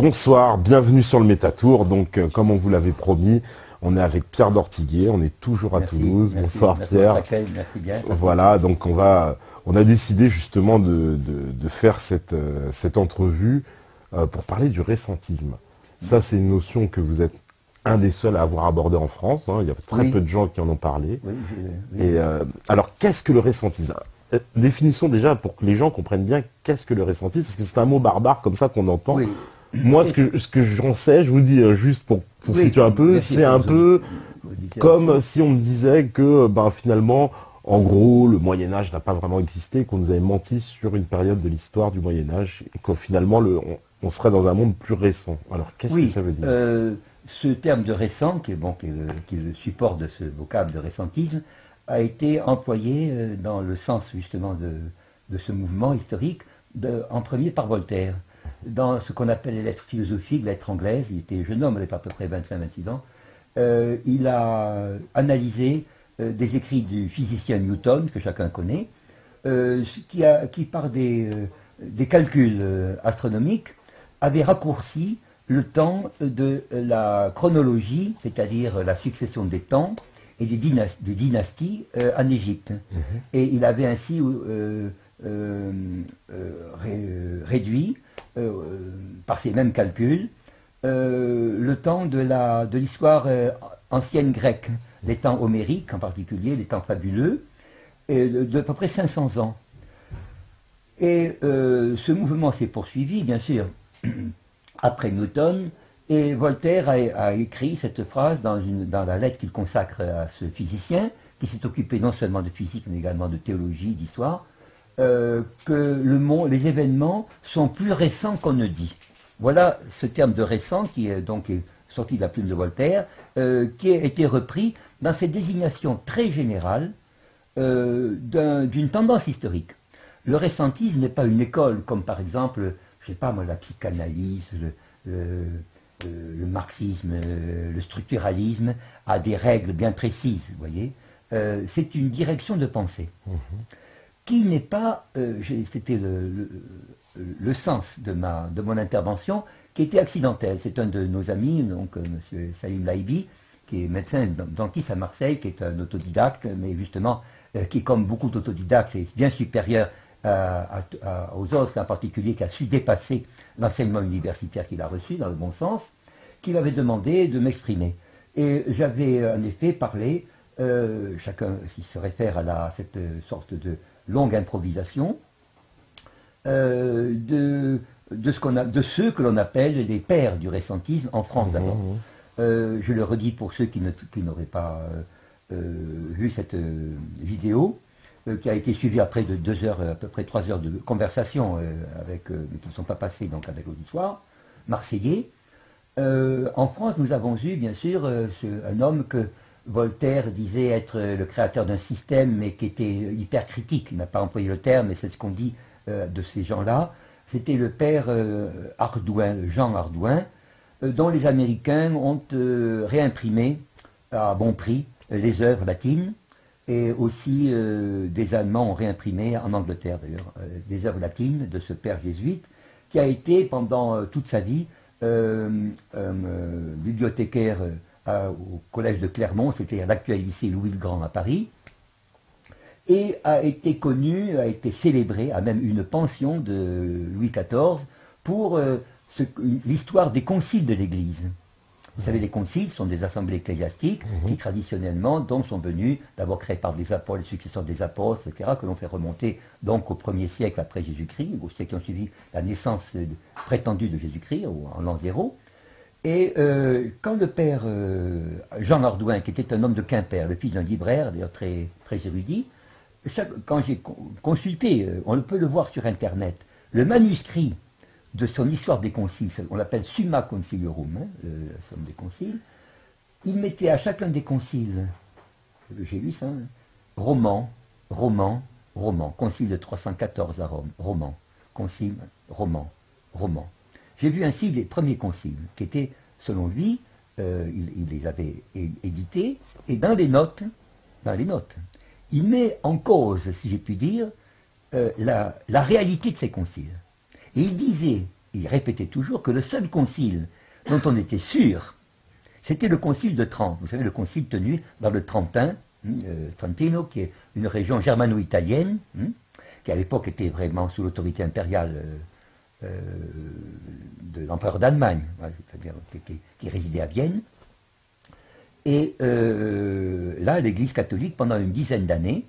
Bonsoir, bienvenue sur le Métatour. Donc, comme on vous l'avait promis, on est avec Pierre d'Ortiguier, on est toujours à Toulouse. Bonsoir Pierre. Merci bien. Voilà, donc on a décidé justement de faire cette entrevue pour parler du ressentisme. Ça, c'est une notion que vous êtes un des seuls à avoir abordé en France. Hein. Il y a très peu de gens qui en ont parlé. Oui, Et alors, qu'est-ce que le ressentisme? Définissons déjà pour que les gens comprennent bien qu'est-ce que le ressentisme, parce que c'est un mot barbare comme ça qu'on entend. Oui. Moi, ce que j'en sais, je vous dis juste pour situer un peu, c'est un peu comme si on me disait que finalement, en gros, le Moyen-Âge n'a pas vraiment existé, qu'on nous avait menti sur une période de l'histoire du Moyen-Âge, et que finalement, on serait dans un monde plus récent. Alors, qu'est-ce que ça veut dire? Ce terme de récent, qui est le support de ce vocable de ressentisme, a été employé dans le sens justement de ce mouvement historique, en premier par Voltaire. Dans ce qu'on appelle les lettres philosophiques, les lettres anglaises, il était jeune homme, il avait à peu près 25-26 ans, il a analysé des écrits du physicien Newton, que chacun connaît, qui par des calculs astronomiques, avait raccourci le temps de la chronologie, c'est-à-dire la succession des temps et des dynasties en Égypte. Et il avait ainsi réduit par ces mêmes calculs le temps de l'histoire ancienne grecque, les temps homériques en particulier, les temps fabuleux, de à peu près 500 ans. Et ce mouvement s'est poursuivi, bien sûr, après Newton, et Voltaire a écrit cette phrase dans la lettre qu'il consacre à ce physicien, qui s'est occupé non seulement de physique, mais également de théologie, d'histoire, que les événements sont plus récents qu'on ne dit. Voilà ce terme de récent qui est sorti de la plume de Voltaire, qui a été repris dans cette désignation très générale d'une tendance historique. Le ressentisme n'est pas une école, comme par exemple, je sais pas moi, la psychanalyse, le marxisme, le structuralisme, a des règles bien précises, vous voyez. C'est une direction de pensée. Qui n'est pas, c'était le sens de mon intervention, qui était accidentel. C'est un de nos amis, donc M. Salim Laïbi, qui est médecin dentiste à Marseille, qui est un autodidacte, mais justement, qui, comme beaucoup d'autodidactes, est bien supérieur aux autres, en particulier, qui a su dépasser l'enseignement universitaire qu'il a reçu, dans le bon sens, qui m'avait demandé de m'exprimer. Et j'avais en effet parlé, chacun s'y se réfère à cette sorte de longue improvisation, de ceux que l'on appelle les pères du ressentisme en France d'abord. Je le redis pour ceux qui n'auraient pas vu cette vidéo, qui a été suivie après de 2 heures, à peu près 3 heures de conversation, mais qui ne sont pas passées donc avec l'auditoire marseillais. En France, nous avons eu bien sûr un homme que Voltaire disait être le créateur d'un système, mais qui était hyper critique. Il n'a pas employé le terme, mais c'est ce qu'on dit de ces gens-là. C'était le père Hardouin, Jean Hardouin, dont les Américains ont réimprimé à bon prix les œuvres latines, et aussi des Allemands ont réimprimé, en Angleterre d'ailleurs, des œuvres latines de ce père jésuite, qui a été pendant toute sa vie bibliothécaire au collège de Clermont, c'était à l'actuel lycée Louis-le-Grand à Paris, et a été connu, a été célébré, a même une pension de Louis XIV pour l'histoire des conciles de l'Église. Vous savez, les conciles sont des assemblées ecclésiastiques qui traditionnellement donc sont venues, d'abord créées par des apôtres, les successeurs des apôtres, etc., que l'on fait remonter donc au 1er siècle après Jésus-Christ, au siècle qui ont suivi la naissance prétendue de Jésus-Christ, en l'an 0. Et quand le père Jean Hardouin, qui était un homme de Quimper, le fils d'un libraire, d'ailleurs très, très érudit, quand j'ai consulté, on peut le voir sur Internet, le manuscrit de son histoire des conciles, on l'appelle Summa Conciliorum, la somme des conciles, il mettait à chacun des conciles, j'ai lu ça, roman, concile de 314 à Rome, roman, concile, roman. J'ai vu ainsi les premiers conciles, qui étaient, selon lui, il les avait édités, et dans les notes, il met en cause, si j'ai pu dire, la réalité de ces conciles. Et il disait, il répétait toujours que le seul concile dont on était sûr, c'était le concile de Trente. Vous savez, le concile tenu dans le Trentin, Trentino, qui est une région germano-italienne, qui à l'époque était vraiment sous l'autorité impériale de l'empereur d'Allemagne, c'est-à-dire qui résidait à Vienne. Et là, l'Église catholique, pendant une dizaine d'années,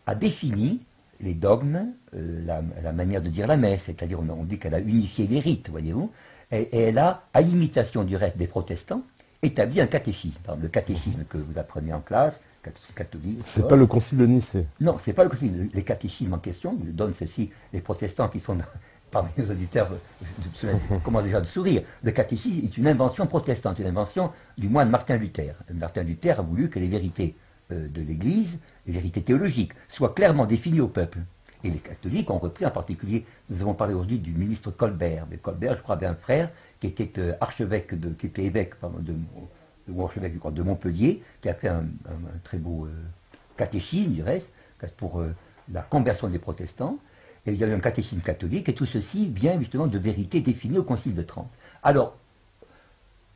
a défini les dogmes, la manière de dire la messe, c'est-à-dire on dit qu'elle a unifié les rites, voyez-vous, et elle a, à l'imitation du reste des protestants, établi un catéchisme. Le catéchisme que vous apprenez en classe, catéchisme catholique. C'est pas le concile de Nicée. Non, c'est pas le concile. Les catéchismes en question, ils donnent ceci, les protestants qui sont parmi les auditeurs, commencent déjà de sourire. Le catéchisme est une invention protestante, une invention du moine Martin Luther. Martin Luther a voulu que les vérités de l'Église, les vérités théologiques, soient clairement définies au peuple. Et les catholiques ont repris, en particulier, nous avons parlé aujourd'hui du ministre Colbert. Mais Colbert, je crois, avait un frère qui était archevêque, qui était évêque, pardon, ou archevêque de Montpellier, qui a fait un très beau catéchisme, du reste, pour la conversion des protestants. Et il y avait un catéchisme catholique, et tout ceci vient justement de vérités définies au Concile de Trente. Alors,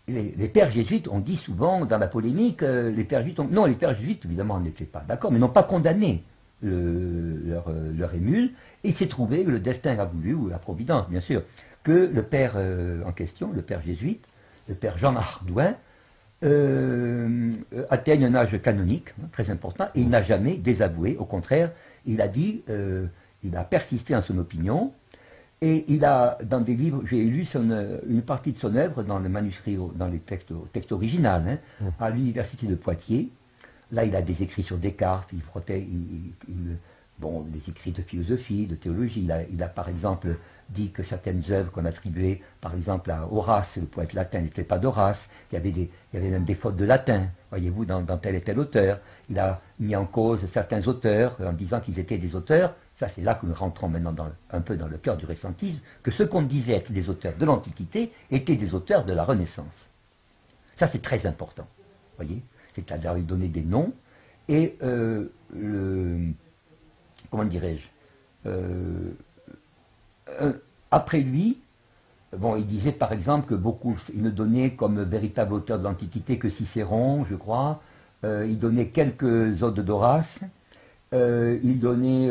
les pères jésuites ont dit souvent dans la polémique, les pères jésuites, évidemment, n'étaient pas d'accord, mais n'ont pas condamné leur émule, et il s'est trouvé que le destin a voulu, ou la providence bien sûr, que le père en question, le père jésuite, le père Jean Hardouin, atteigne un âge canonique, très important, et il n'a jamais désavoué, au contraire, il a dit, il a persisté en son opinion, et il a, dans des livres, j'ai lu une partie de son œuvre dans le manuscrit, dans les textes original, à l'université de Poitiers. Là, il a des écrits sur Descartes, des écrits de philosophie, de théologie. Il a par exemple dit que certaines œuvres qu'on attribuait, par exemple à Horace, le poète latin, n'étaient pas d'Horace. Il y avait même des fautes de latin, voyez-vous, dans tel et tel auteur. Il a mis en cause certains auteurs en disant qu'ils étaient des auteurs. Ça, c'est là que nous rentrons maintenant un peu dans le cœur du récentisme, que ceux qu'on disait être des auteurs de l'Antiquité étaient des auteurs de la Renaissance. Ça, c'est très important, voyez. C'est-à-dire lui donner des noms, et comment dirais-je, après lui, bon, il disait par exemple que il ne donnait comme véritable auteur de l'Antiquité que Cicéron, je crois, il donnait quelques odes d'Horace, il donnait,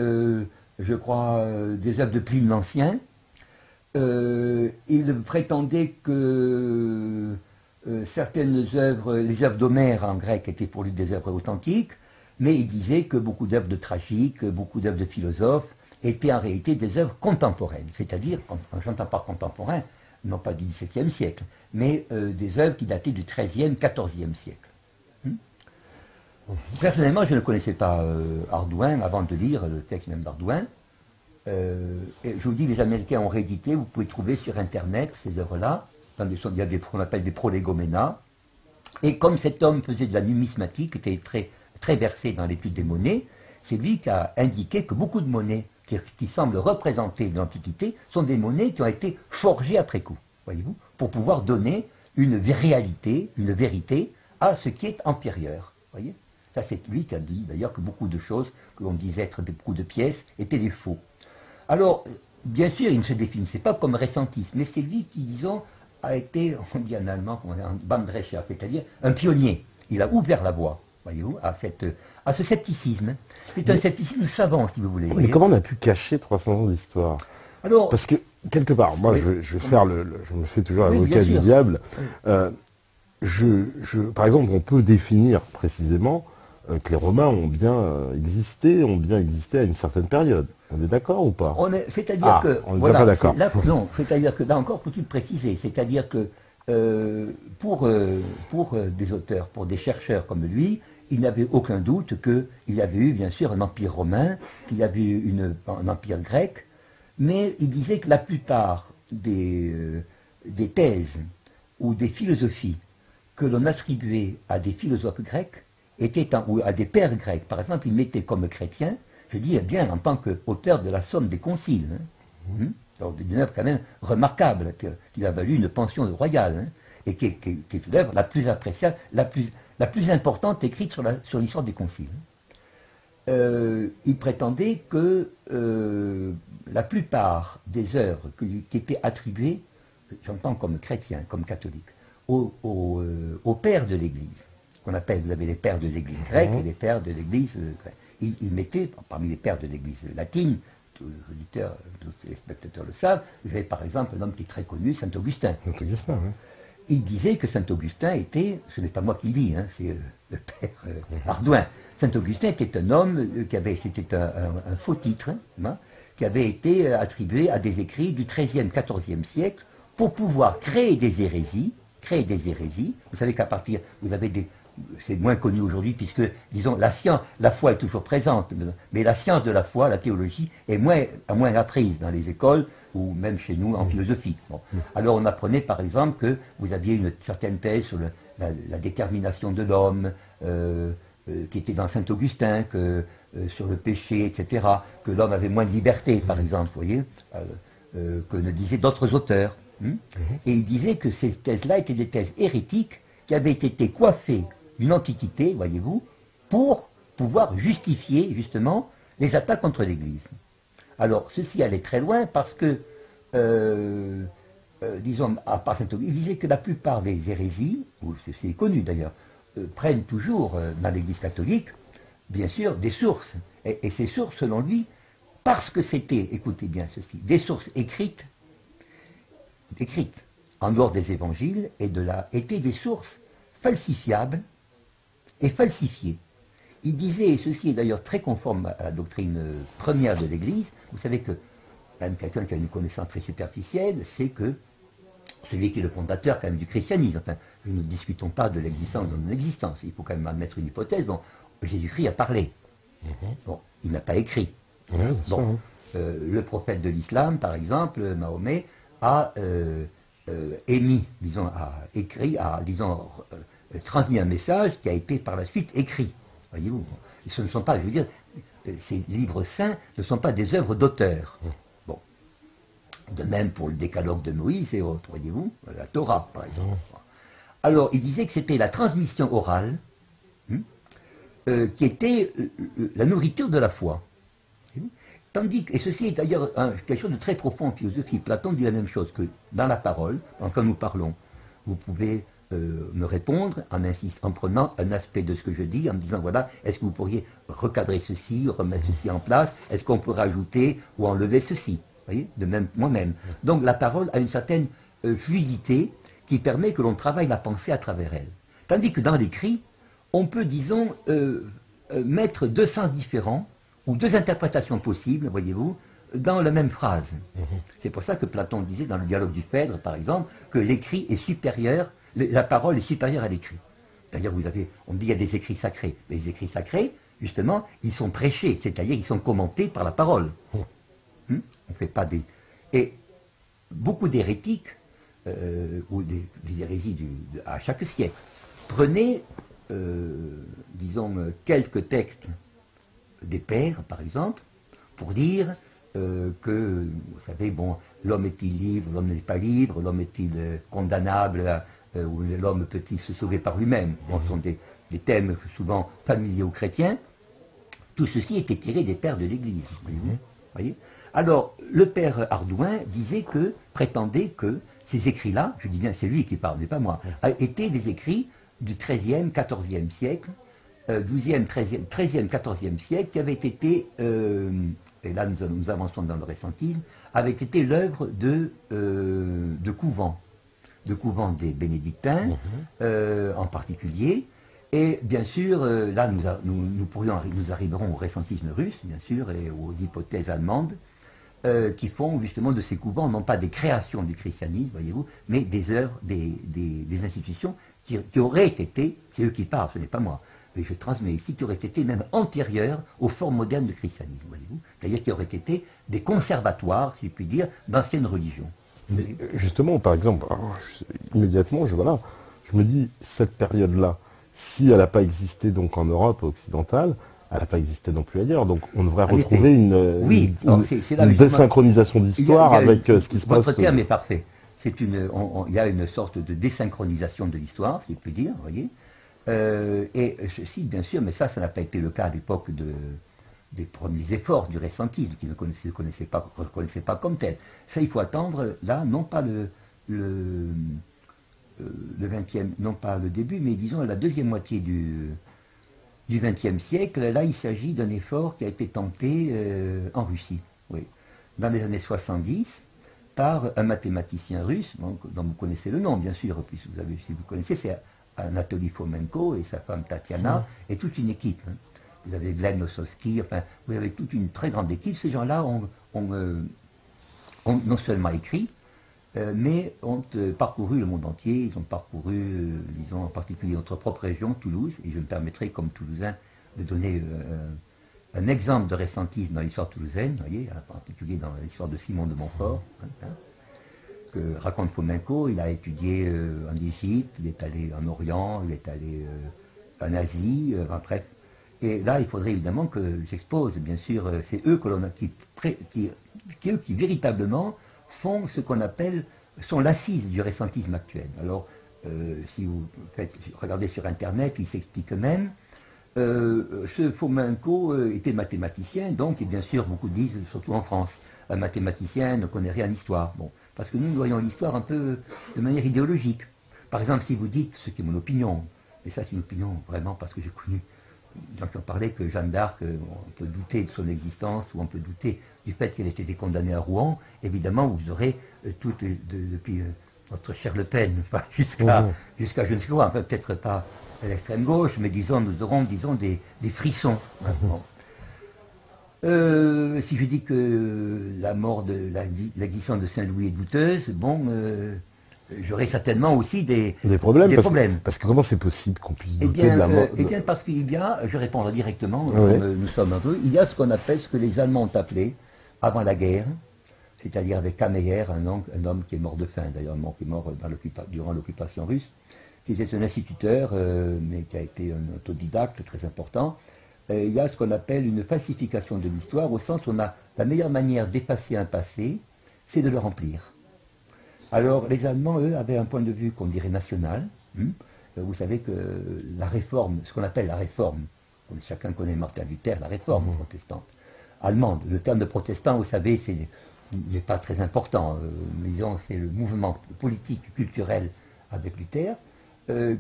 je crois, des œuvres de Pline l'Ancien, il prétendait que certaines œuvres, les œuvres d'Homère en grec étaient pour lui des œuvres authentiques, mais il disait que beaucoup d'œuvres de tragiques, beaucoup d'œuvres de philosophes étaient en réalité des œuvres contemporaines, c'est-à-dire, j'entends par contemporain, non pas du XVIIe siècle, mais des œuvres qui dataient du XIIIe, XIVe siècle. Personnellement, je ne connaissais pas Hardouin avant de lire le texte même d'Hardouin. Je vous dis, les Américains ont réédité, vous pouvez trouver sur Internet ces œuvres-là. Il y a ce qu'on appelle des prolégomena. Et comme cet homme faisait de la numismatique, était très versé dans l'étude des monnaies, c'est lui qui a indiqué que beaucoup de monnaies qui semblent représenter l'Antiquité sont des monnaies qui ont été forgées après coup, voyez-vous, pour pouvoir donner une réalité, une vérité à ce qui est antérieur. Voyez, ça, c'est lui qui a dit d'ailleurs que beaucoup de choses que l'on disait être beaucoup de pièces étaient des faux. Alors, bien sûr, il ne se définissait pas comme récentiste, mais c'est lui qui, disons, a été, on dit en allemand, un Bahnbrecher, c'est-à-dire un pionnier. Il a ouvert la voie, voyez-vous, à ce scepticisme. C'est un scepticisme savant, si vous voulez. Mais comment on a pu cacher 300 ans d'histoire? Alors, parce que, quelque part, moi, je vais faire je me fais toujours l'avocat du diable. Par exemple, on peut définir précisément que les Romains ont bien existé à une certaine période. On est d'accord ou pas? C'est-à-dire que... On n'est pas d'accord. Non, c'est-à-dire que là encore, faut-il préciser, c'est-à-dire que pour des auteurs, pour des chercheurs comme lui, il n'avait aucun doute qu'il y avait eu, bien sûr, un empire romain, qu'il y avait eu un empire grec, mais il disait que la plupart des thèses ou des philosophies que l'on attribuait à des philosophes grecs, ou à des pères grecs, par exemple, il mettait comme chrétien, je dis bien en tant qu'auteur de la Somme des Conciles, d'une œuvre quand même remarquable, qui a valu une pension royale, et qui est l'œuvre la plus appréciable, la plus importante écrite sur l'histoire des conciles. il prétendait que la plupart des œuvres qui étaient attribuées, j'entends comme chrétiens, comme catholiques, aux pères de l'Église, qu'on appelle, vous avez les pères de l'Église grecque et les pères de l'Église grecque. Il mettait, parmi les pères de l'Église latine, tous les auditeurs, tous les spectateurs le savent, vous avez par exemple un homme qui est très connu, Saint Augustin. Saint Augustin, oui. Il disait que Saint Augustin était, ce n'est pas moi qui le dis, hein, c'est le père Ardouin. Saint Augustin était un homme c'était un faux titre, hein, qui avait été attribué à des écrits du XIIIe, XIVe siècle pour pouvoir créer des hérésies. Vous savez qu'à partir, vous avez c'est moins connu aujourd'hui puisque, disons, la foi est toujours présente, mais la science de la foi, la théologie, est moins apprise dans les écoles ou même chez nous en philosophie. Bon. Alors on apprenait par exemple que vous aviez une certaine thèse sur la détermination de l'homme, qui était dans Saint Augustin, que sur le péché, etc., que l'homme avait moins de liberté, par exemple, vous voyez, que ne disaient d'autres auteurs. Et il disait que ces thèses-là étaient des thèses hérétiques qui avaient été coiffées d'une antiquité, voyez-vous, pour pouvoir justifier justement les attaques contre l'Église. Alors, ceci allait très loin parce que, disons, à part Saint Augustin, il disait que la plupart des hérésies, c'est connu d'ailleurs, prennent toujours dans l'Église catholique, bien sûr, des sources. Et ces sources, selon lui, parce que c'était, écoutez bien ceci, des sources écrites en dehors des évangiles, étaient des sources falsifiables et falsifiées. Il disait, et ceci est d'ailleurs très conforme à la doctrine première de l'Église, vous savez que, même quelqu'un qui a une connaissance très superficielle, c'est que celui qui est le fondateur quand même du christianisme, enfin, nous ne discutons pas de l'existence ou de non-existence, il faut quand même admettre une hypothèse, bon, Jésus-Christ a parlé, bon, il n'a pas écrit. Bon, le prophète de l'islam, par exemple, Mahomet, a émis, disons, transmis un message qui a été par la suite écrit. Voyez-vous, ce ne sont pas, je veux dire, ces livres saints ne sont pas des œuvres d'auteur. Bon. De même pour le décalogue de Moïse et autres, voyez-vous, la Torah, par exemple. Alors, il disait que c'était la transmission orale qui était la nourriture de la foi. Tandis que, et ceci est d'ailleurs quelque chose de très profond en philosophie. Platon dit la même chose, que dans la parole, quand nous parlons, vous pouvez me répondre en prenant un aspect de ce que je dis, en me disant, voilà, est-ce que vous pourriez recadrer ceci, remettre ceci en place, est-ce qu'on peut rajouter ou enlever ceci, vous voyez, de même moi-même. Donc la parole a une certaine fluidité qui permet que l'on travaille la pensée à travers elle. Tandis que dans l'écrit, on peut, disons, mettre deux sens différents, ou deux interprétations possibles, voyez-vous, dans la même phrase. C'est pour ça que Platon disait dans le dialogue du Phèdre, par exemple, que l'écrit est supérieur, la parole est supérieure à l'écrit. D'ailleurs, on dit qu'il y a des écrits sacrés. Les écrits sacrés, justement, ils sont prêchés, c'est-à-dire ils sont commentés par la parole. On fait pas des... Et beaucoup d'hérétiques, ou des hérésies à chaque siècle, prenaient, disons, quelques textes des pères, par exemple, pour dire que, vous savez, bon, l'homme est-il libre, l'homme n'est pas libre, l'homme est-il condamnable, ou l'homme peut-il se sauver par lui-même. Bon, ce sont des thèmes souvent familiers aux chrétiens. Tout ceci était tiré des pères de l'Église. Voyez. Alors, le père Ardouin prétendait que ces écrits-là, je dis bien c'est lui qui parle, mais pas moi, étaient des écrits du XIIIe, XIVe siècle, 12e, 13e, 14e siècle, qui avait été, et là nous avançons dans le récentisme, avait été l'œuvre de couvents des bénédictins en particulier, et bien sûr, là nous arriverons au récentisme russe, bien sûr, et aux hypothèses allemandes, qui font justement de ces couvents, non pas des créations du christianisme, voyez-vous, mais des œuvres, des institutions qui auraient été, c'est eux qui parlent, ce n'est pas moi, mais je transmets ici, qui auraient été même antérieures aux formes modernes du christianisme, voyez-vous, c'est-à-dire qui auraient été des conservatoires, si je puis dire, d'anciennes religions. Mais justement, par exemple, immédiatement, je me dis, cette période-là, si elle n'a pas existé donc en Europe occidentale, elle n'a pas existé non plus ailleurs. Donc on devrait retrouver une désynchronisation d'histoire avec ce qui se passe. Votre terme est parfait. Il y a une sorte de désynchronisation de l'histoire, si je puis dire, vous voyez. Et ceci, bien sûr, mais ça n'a pas été le cas à l'époque des premiers efforts du récentisme, qui ne reconnaissait pas comme tel. Ça, il faut attendre, là, non pas le 20e, non pas le début, mais disons la deuxième moitié du XXe siècle. Là, il s'agit d'un effort qui a été tenté en Russie, oui, dans les années 70, par un mathématicien russe, dont vous connaissez le nom, bien sûr, puisque si vous connaissez, c'est Anatoly Fomenko et sa femme Tatiana, et toute une équipe. Hein. Vous avez Glenn Ossowski, enfin, vous avez toute une très grande équipe. Ces gens-là ont non seulement écrit, mais ont parcouru le monde entier. Ils ont parcouru, disons, en particulier notre propre région, Toulouse, et je me permettrai, comme Toulousain, de donner un exemple de récentisme dans l'histoire toulousaine, vous voyez, en particulier dans l'histoire de Simon de Montfort. Ce que raconte Fomenko, il a étudié en Égypte, il est allé en Orient, il est allé en Asie, bref. Et là, il faudrait évidemment que j'expose, bien sûr, c'est eux qui véritablement font ce qu'on appelle, sont l'assise du récentisme actuel. Alors, si vous regardez sur Internet, il s'explique même. Ce Fomenko était mathématicien, donc, et bien sûr, beaucoup disent, surtout en France, un mathématicien ne connaît rien en histoire. Bon, parce que nous voyons l'histoire un peu de manière idéologique. Par exemple, si vous dites, ce qui est mon opinion, et ça c'est une opinion vraiment parce que j'ai connu des gens qui ont parlé que Jeanne d'Arc, on peut douter de son existence, ou on peut douter du fait qu'elle ait été condamnée à Rouen, évidemment, vous aurez depuis notre cher Le Pen jusqu'à je ne sais quoi, peut-être pas à l'extrême gauche, mais disons, nous aurons, disons, des frissons. Bon. Si je dis que la mort de l'existence de Saint-Louis est douteuse, bon, j'aurai certainement aussi des problèmes. Parce que comment c'est possible qu'on puisse douter de la mort Eh bien, parce qu'il y a, je répondrai directement, comme nous sommes un peu, il y a ce qu'on appelle, ce que les Allemands ont appelé, avant la guerre, c'est-à-dire avec Kammeyer, un homme qui est mort de faim, d'ailleurs, un homme qui est mort durant l'occupation russe, qui était un instituteur, mais qui a été un autodidacte très important. Il y a ce qu'on appelle une falsification de l'histoire, au sens où la meilleure manière d'effacer un passé, c'est de le remplir. Alors, les Allemands, eux, avaient un point de vue qu'on dirait national. Vous savez que la réforme, ce qu'on appelle la réforme, comme chacun connaît Martin Luther, la réforme protestante, allemande. Le terme de protestant, vous savez, n'est pas très important. Mais disons, c'est le mouvement politique, culturel avec Luther,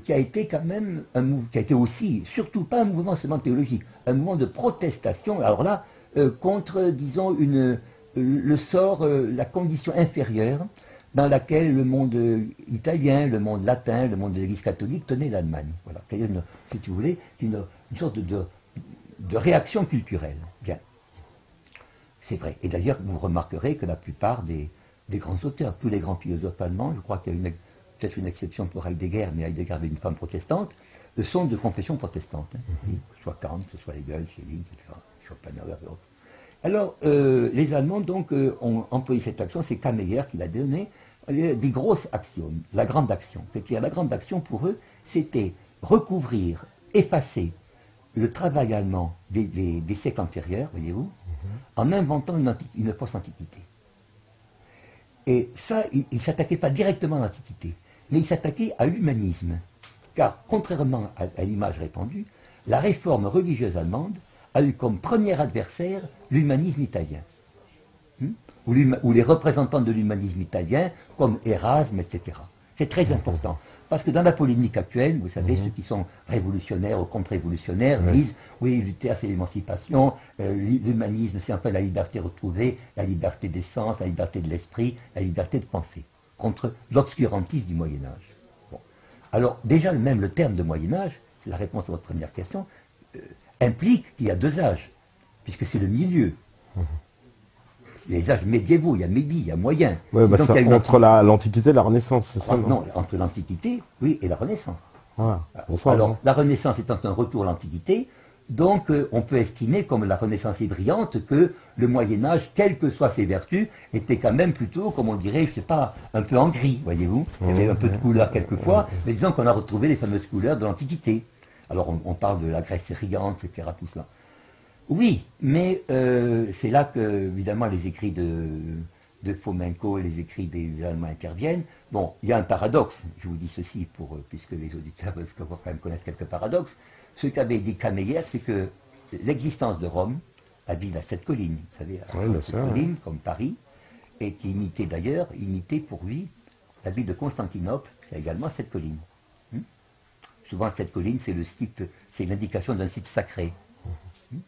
qui a été quand même qui a été aussi, surtout pas un mouvement seulement théologique, un mouvement de protestation, alors là, contre, disons, le sort, la condition inférieure dans laquelle le monde italien, le monde latin, le monde de l'Église catholique tenait l'Allemagne. Voilà. C'est-à-dire, si tu voulais, une sorte de réaction culturelle. Bien. C'est vrai. Et d'ailleurs, vous remarquerez que la plupart des grands auteurs, tous les grands philosophes allemands, je crois qu'il y a peut-être une exception pour Heidegger, mais Heidegger avait une femme protestante, sont de confession protestante. Que ce soit Kant, que ce soit Hegel, Schelling, etc., Schopenhauer et autres. Alors, les Allemands, donc, ont employé cette action, c'est Kammeyer qui l'a donné, des grosses actions, la grande action. C'est-à-dire, la grande action, pour eux, c'était recouvrir, effacer le travail allemand des siècles antérieurs, voyez-vous, en inventant une fausse antiquité. Et ça, il ne s'attaquait pas directement à l'antiquité, mais il s'attaquait à l'humanisme. Car, contrairement à l'image répandue, la réforme religieuse allemande a eu comme premier adversaire l'humanisme italien. Ou les représentants de l'humanisme italien, comme Erasme, etc. C'est très important. Parce que dans la polémique actuelle, vous savez, ceux qui sont révolutionnaires ou contre-révolutionnaires disent « Oui, Luther, c'est l'émancipation, l'humanisme, c'est enfin la liberté retrouvée, la liberté des sens, la liberté de l'esprit, la liberté de penser. » Contre l'obscurantisme du Moyen-Âge. Bon. Alors, déjà, même le terme de Moyen-Âge, c'est la réponse à votre première question, implique qu'il y a deux âges, puisque c'est le milieu. Les âges médiévaux, il y a Médie, il y a Moyen. Ouais, bah ça, entre l'Antiquité et la Renaissance, c'est ça? Non, entre l'Antiquité, oui, et la Renaissance. Ouais, pour ça, alors, la Renaissance étant un retour à l'Antiquité, donc on peut estimer, comme la Renaissance est brillante, que le Moyen-Âge, quelles que soient ses vertus, était quand même plutôt, comme on dirait, je ne sais pas, un peu en gris, voyez-vous. Il y avait un peu de couleur quelquefois, mais disons qu'on a retrouvé les fameuses couleurs de l'Antiquité. Alors on parle de la Grèce riante, etc., tout cela. Oui, mais c'est là que, évidemment, les écrits de Fomenko et les écrits des Allemands interviennent. Bon, il y a un paradoxe, je vous dis ceci, puisque les auditeurs veulent quand même connaître quelques paradoxes. Ce qu'avait dit Kammeyer, c'est que l'existence de Rome la ville à 7 collines, vous savez, Oui, 7 collines, comme Paris, et qui imitait d'ailleurs, pour lui, la ville de Constantinople, qui a également 7 collines. Souvent, 7 collines, c'est le site, c'est l'indication d'un site sacré.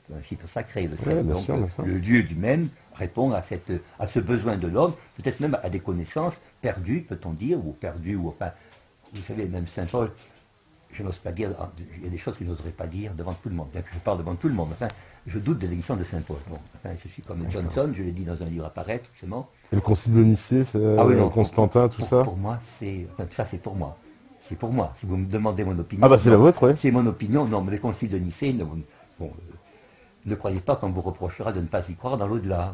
C'est un chiffre sacré, le 7. Bien Donc, sûr. le lieu du même répond à ce besoin de l'homme, peut-être même à des connaissances perdues, peut-on dire, ou perdues, ou enfin, vous savez, même Saint Paul, je n'ose pas dire, il y a des choses que je n'oserais pas dire devant tout le monde, bien que je parle devant tout le monde. Enfin, je doute de l'existence de Saint Paul. Bon, enfin, je suis comme Johnson, je l'ai dit dans un livre à paraître, justement. Et le concile de Nicée, Constantin, tout ça. Pour moi, ça c'est pour moi. C'est pour moi. Si vous me demandez mon opinion. Ah bah c'est la vôtre, oui. C'est mon opinion. Non, mais le concile de Nicée, ne croyez pas qu'on vous reprochera de ne pas y croire dans l'au-delà.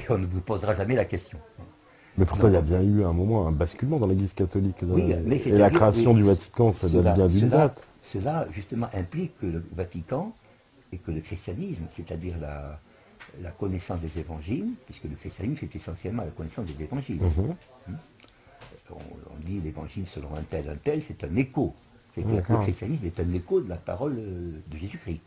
On ne vous posera jamais la question. Mais pourtant, il y a bien eu à un moment un basculement dans l'Église catholique. Oui, mais et la création du Vatican, ça date bien d'une date. Cela, justement, implique que le Vatican et que le christianisme, c'est-à-dire la connaissance des évangiles, puisque le christianisme, c'est essentiellement la connaissance des évangiles. On dit l'évangile selon un tel, c'est un écho. C'est-à-dire que le christianisme est un écho de la parole de Jésus-Christ.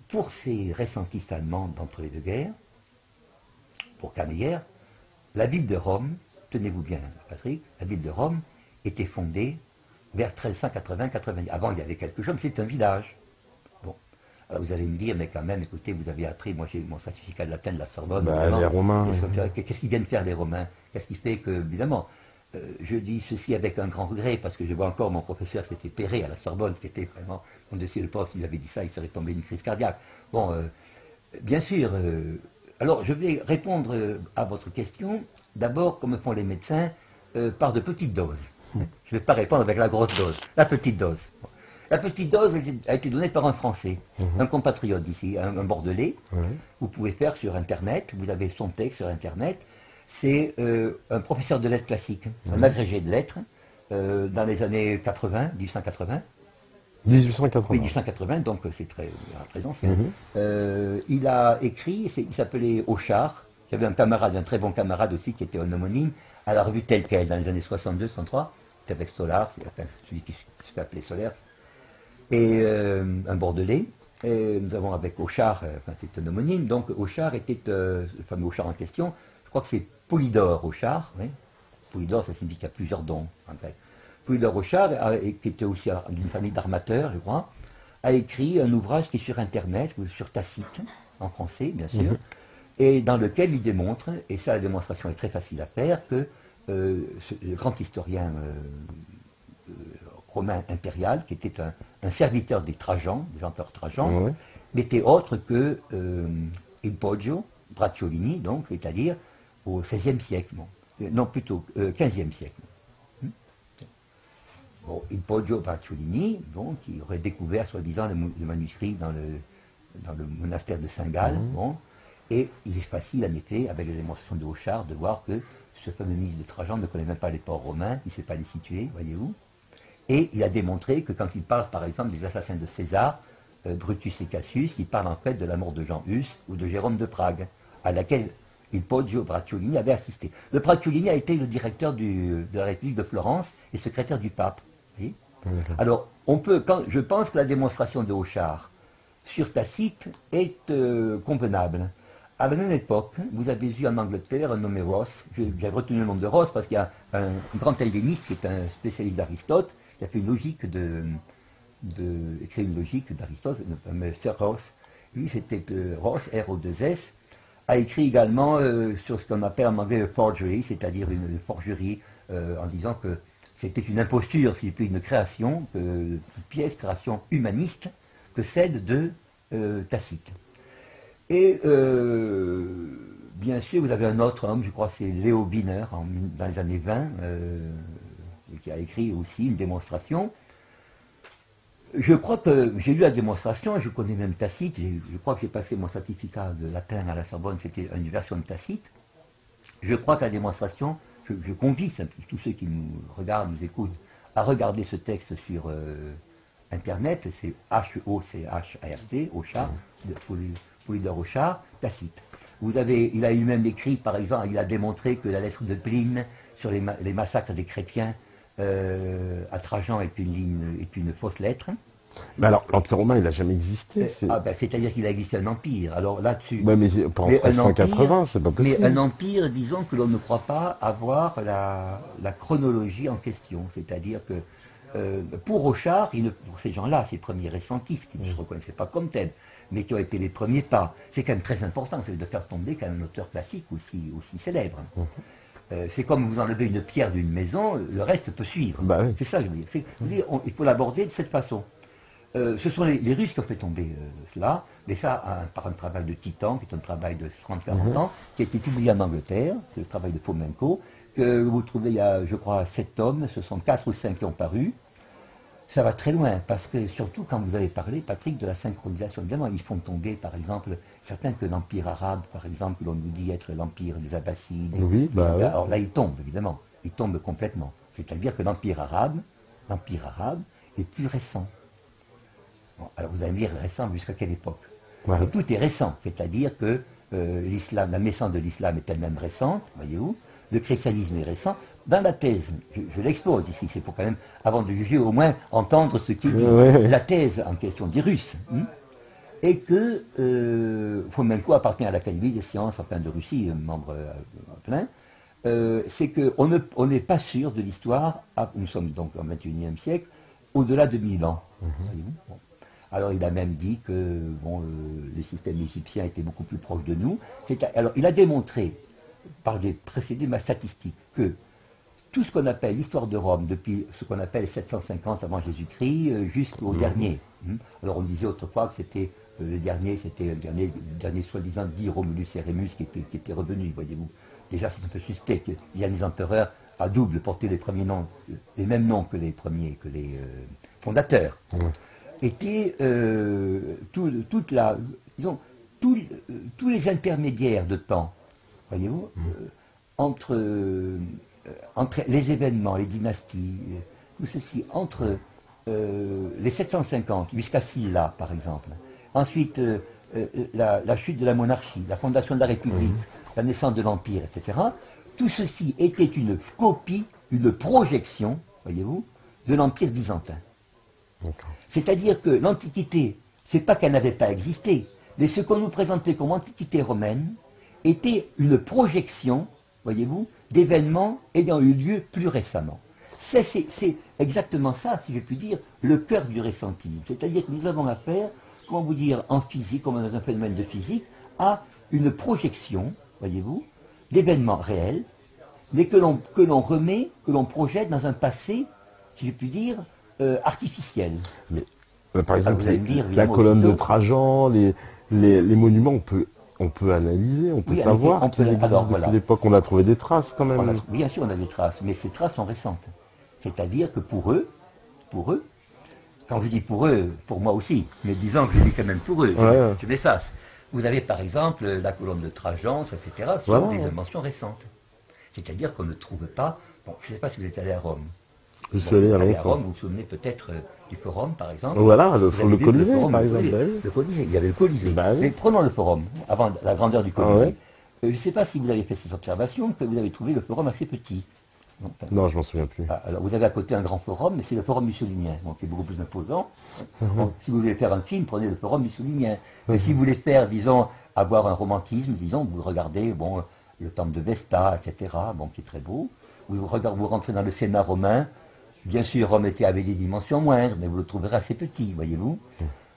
Pour ces récentistes allemands d'entre-les-deux-guerres, pour Cameyer, la ville de Rome, tenez-vous bien Patrick, la ville de Rome était fondée vers 1380-90. Avant il y avait quelque chose, mais c'est un village. Bon. Alors vous allez me dire, mais quand même, écoutez, vous avez appris, moi j'ai mon certificat de latin de la Sorbonne. Les Romains. Qu'est-ce qu'ils viennent faire les Romains? Qu'est-ce qui fait que, évidemment, je dis ceci avec un grand regret, parce que je vois encore mon professeur, c'était Perret à la Sorbonne, qui était vraiment au-dessus du poste, s'il avait dit ça, il serait tombé une crise cardiaque. Bon, bien sûr, alors je vais répondre à votre question, d'abord, comme font les médecins, par de petites doses. Je ne vais pas répondre avec la grosse dose, la petite dose. La petite dose a été donnée par un Français, un compatriote d'ici, un Bordelais. Vous pouvez faire sur Internet, vous avez son texte sur Internet. C'est un professeur de lettres classiques, un agrégé de lettres, dans les années 80, 1880. 1880. Oui, 1880, donc c'est très ancien. Il a écrit, il s'appelait Auchard. J'avais un camarade, un très bon camarade aussi, qui était un homonyme, à la revue Telle Quelle, dans les années 62-63. C'était avec Solars, celui qui se fait appeler Solers. Et un Bordelais. Et nous avons avec Auchard, c'est un homonyme, donc Auchard était, le fameux Auchard en question, je crois que c'est Polydore Auchard. Oui. Polydore, ça signifie qu'il y a plusieurs dons. En fait. Polydore Auchard, qui était aussi d'une famille d'armateurs, je crois, a écrit un ouvrage qui est sur Internet, ou sur Tacite, en français, bien sûr, et dans lequel il démontre, et ça la démonstration est très facile à faire, que le grand historien romain impérial, qui était un serviteur des Trajans, des empereurs Trajans, n'était autre que Il Poggio Bracciolini, donc, c'est-à-dire au XVIe siècle, non plutôt XVe siècle. Bon, Il Poggio Bracciolini, donc, qui aurait découvert, soi-disant, le manuscrit dans le monastère de Saint-Gall, et il est facile, en effet, avec les démonstrations de Auchard, de voir que ce fameux ministre de Trajan ne connaît même pas les ports romains, il ne sait pas les situer, voyez-vous. Et il a démontré que quand il parle, par exemple, des assassins de César, Brutus et Cassius, il parle en fait de la mort de Jean Hus ou de Jérôme de Prague, à laquelle Il Poggio Bracciolini avait assisté. Le Bracciolini a été le directeur de la République de Florence et secrétaire du pape. Alors, je pense que la démonstration de Auchard sur Tacite est convenable. À la même époque, vous avez vu en Angleterre un nommé Ross. J'ai retenu le nom de Ross parce qu'il y a un grand helléniste qui est un spécialiste d'Aristote, qui a fait une logique écrit une logique d'Aristote, Sir Ross. Lui, c'était Ross, R-O-2-S, a écrit également sur ce qu'on appelle en anglais forgery, c'est-à-dire une forgerie, en disant que c'était une imposture, si plus une création, une pièce, création humaniste, que celle de Tacite. Et bien sûr, vous avez un autre homme, je crois que c'est Léo Wiener, dans les années 20, qui a écrit aussi une démonstration. Je crois que j'ai lu la démonstration, je connais même Tacite, je crois que j'ai passé mon certificat de latin à la Sorbonne, c'était une version de Tacite. Je crois que la démonstration, je convie tous ceux qui nous regardent, nous écoutent, à regarder ce texte sur Internet, c'est H-O-C-H-A-R-T, Auchard, Polydore Auchard, Tacite. Il a lui-même écrit, par exemple, il a démontré que la lettre de Pline sur les massacres des chrétiens à Trajan est une fausse lettre. Mais alors, l'Empire romain, il n'a jamais existé. C'est-à-dire qu'il a existé un empire. Alors là-dessus. Ouais, mais pendant 1380, c'est pas possible. Mais un empire, disons que l'on ne croit pas avoir la chronologie en question. C'est-à-dire que pour Rochard, pour ces gens-là, ces premiers récentistes, qui ne se reconnaissaient pas comme tels, mais qui ont été les premiers pas, c'est quand même très important, c'est de faire tomber quand même un auteur classique aussi célèbre. C'est comme vous enlevez une pierre d'une maison, le reste peut suivre. Bah oui. C'est ça que je veux dire. Il faut l'aborder de cette façon. Ce sont les Russes qui ont fait tomber cela, mais ça par un travail de titan, qui est un travail de 30-40 ans, qui a été publié en Angleterre, c'est le travail de Fomenko, que vous trouvez il y a, je crois, 7 tomes, ce sont 4 ou 5 qui ont paru. Ça va très loin, parce que surtout quand vous avez parlé, Patrick, de la synchronisation, évidemment, ils font tomber, par exemple, certains que l'Empire arabe, par exemple, l'on nous dit être l'Empire des Abbassides. Oui, bah ouais. Alors là, ils tombent, évidemment, ils tombent complètement. C'est-à-dire que l'Empire arabe est plus récent. Bon, alors vous allez me dire récent jusqu'à quelle époque? Ouais. Tout est récent, c'est-à-dire que l'islam, la naissance de l'islam est elle-même récente, voyez-vous, le christianisme est récent. Dans la thèse, je l'expose ici, c'est pour quand même, avant de juger, au moins entendre ce qu'il dit. La thèse en question des Russes, et que Fomenko appartient à l'Académie des sciences, enfin de Russie, membre plein, c'est qu'on n'est pas sûr de l'histoire, nous sommes donc au XXIe siècle, au-delà de 1000 ans. Bon. Alors il a même dit que le système égyptien était beaucoup plus proche de nous. Alors il a démontré, par des procédés statistiques, que tout ce qu'on appelle l'histoire de Rome, depuis ce qu'on appelle 750 avant Jésus-Christ jusqu'au dernier. Alors on disait autrefois que c'était le dernier soi-disant dit Romulus et Rémus qui était revenu, voyez-vous. Déjà c'est un peu suspect qu'il y a des empereurs à double porter les premiers noms, les mêmes noms que les premiers, que les fondateurs. Étaient tous les intermédiaires de temps, voyez-vous, entre les événements, les dynasties, tout ceci, entre les 750 jusqu'à Sylla, par exemple, ensuite la chute de la monarchie, la fondation de la République, la naissance de l'Empire, etc., tout ceci était une copie, une projection, voyez-vous, de l'Empire byzantin. C'est-à-dire que l'Antiquité, c'est pas qu'elle n'avait pas existé, mais ce qu'on nous présentait comme Antiquité romaine était une projection, voyez-vous, d'événements ayant eu lieu plus récemment. C'est exactement ça, si je puis dire, le cœur du récentisme. C'est-à-dire que nous avons affaire, comment vous dire, en physique, comme dans un phénomène de physique, à une projection, voyez-vous, d'événements réels, mais que l'on remet, que l'on projette dans un passé, si je puis dire, artificiel. Mais, par exemple, dire, la colonne de Trajan, les monuments, on peut analyser, on peut savoir qu'ils existent depuis l'époque. On a trouvé des traces quand même. Bien sûr, on a des traces, mais ces traces sont récentes. C'est-à-dire que pour eux, quand je dis pour eux, pour moi aussi, mais disons que je dis quand même pour eux, je m'efface. Vous avez par exemple la colonne de Trajan, etc., ce sont des inventions récentes. C'est-à-dire qu'on ne trouve pas, bon, je ne sais pas si vous êtes allé à Rome. Je suis allé à Rome, vous vous souvenez peut-être du Forum, par exemple. Voilà, le Colisée, par exemple. Le Colisée, il y avait le Colisée. Bah, oui. Mais prenons le Forum, avant la grandeur du Colisée. Je ne sais pas si vous avez fait cette observation, que vous avez trouvé le Forum assez petit. Non, je m'en souviens plus. Alors vous avez à côté un grand forum, mais c'est le Forum mussolinien, qui est beaucoup plus imposant. Si vous voulez faire un film, prenez le Forum mussolinien. Mais si vous voulez faire, disons, avoir un romantisme, disons, vous regardez, le temple de Vesta, etc., qui est très beau. Vous rentrez dans le Sénat romain. Bien sûr, Rome avait des dimensions moindres, mais vous le trouverez assez petit, voyez-vous.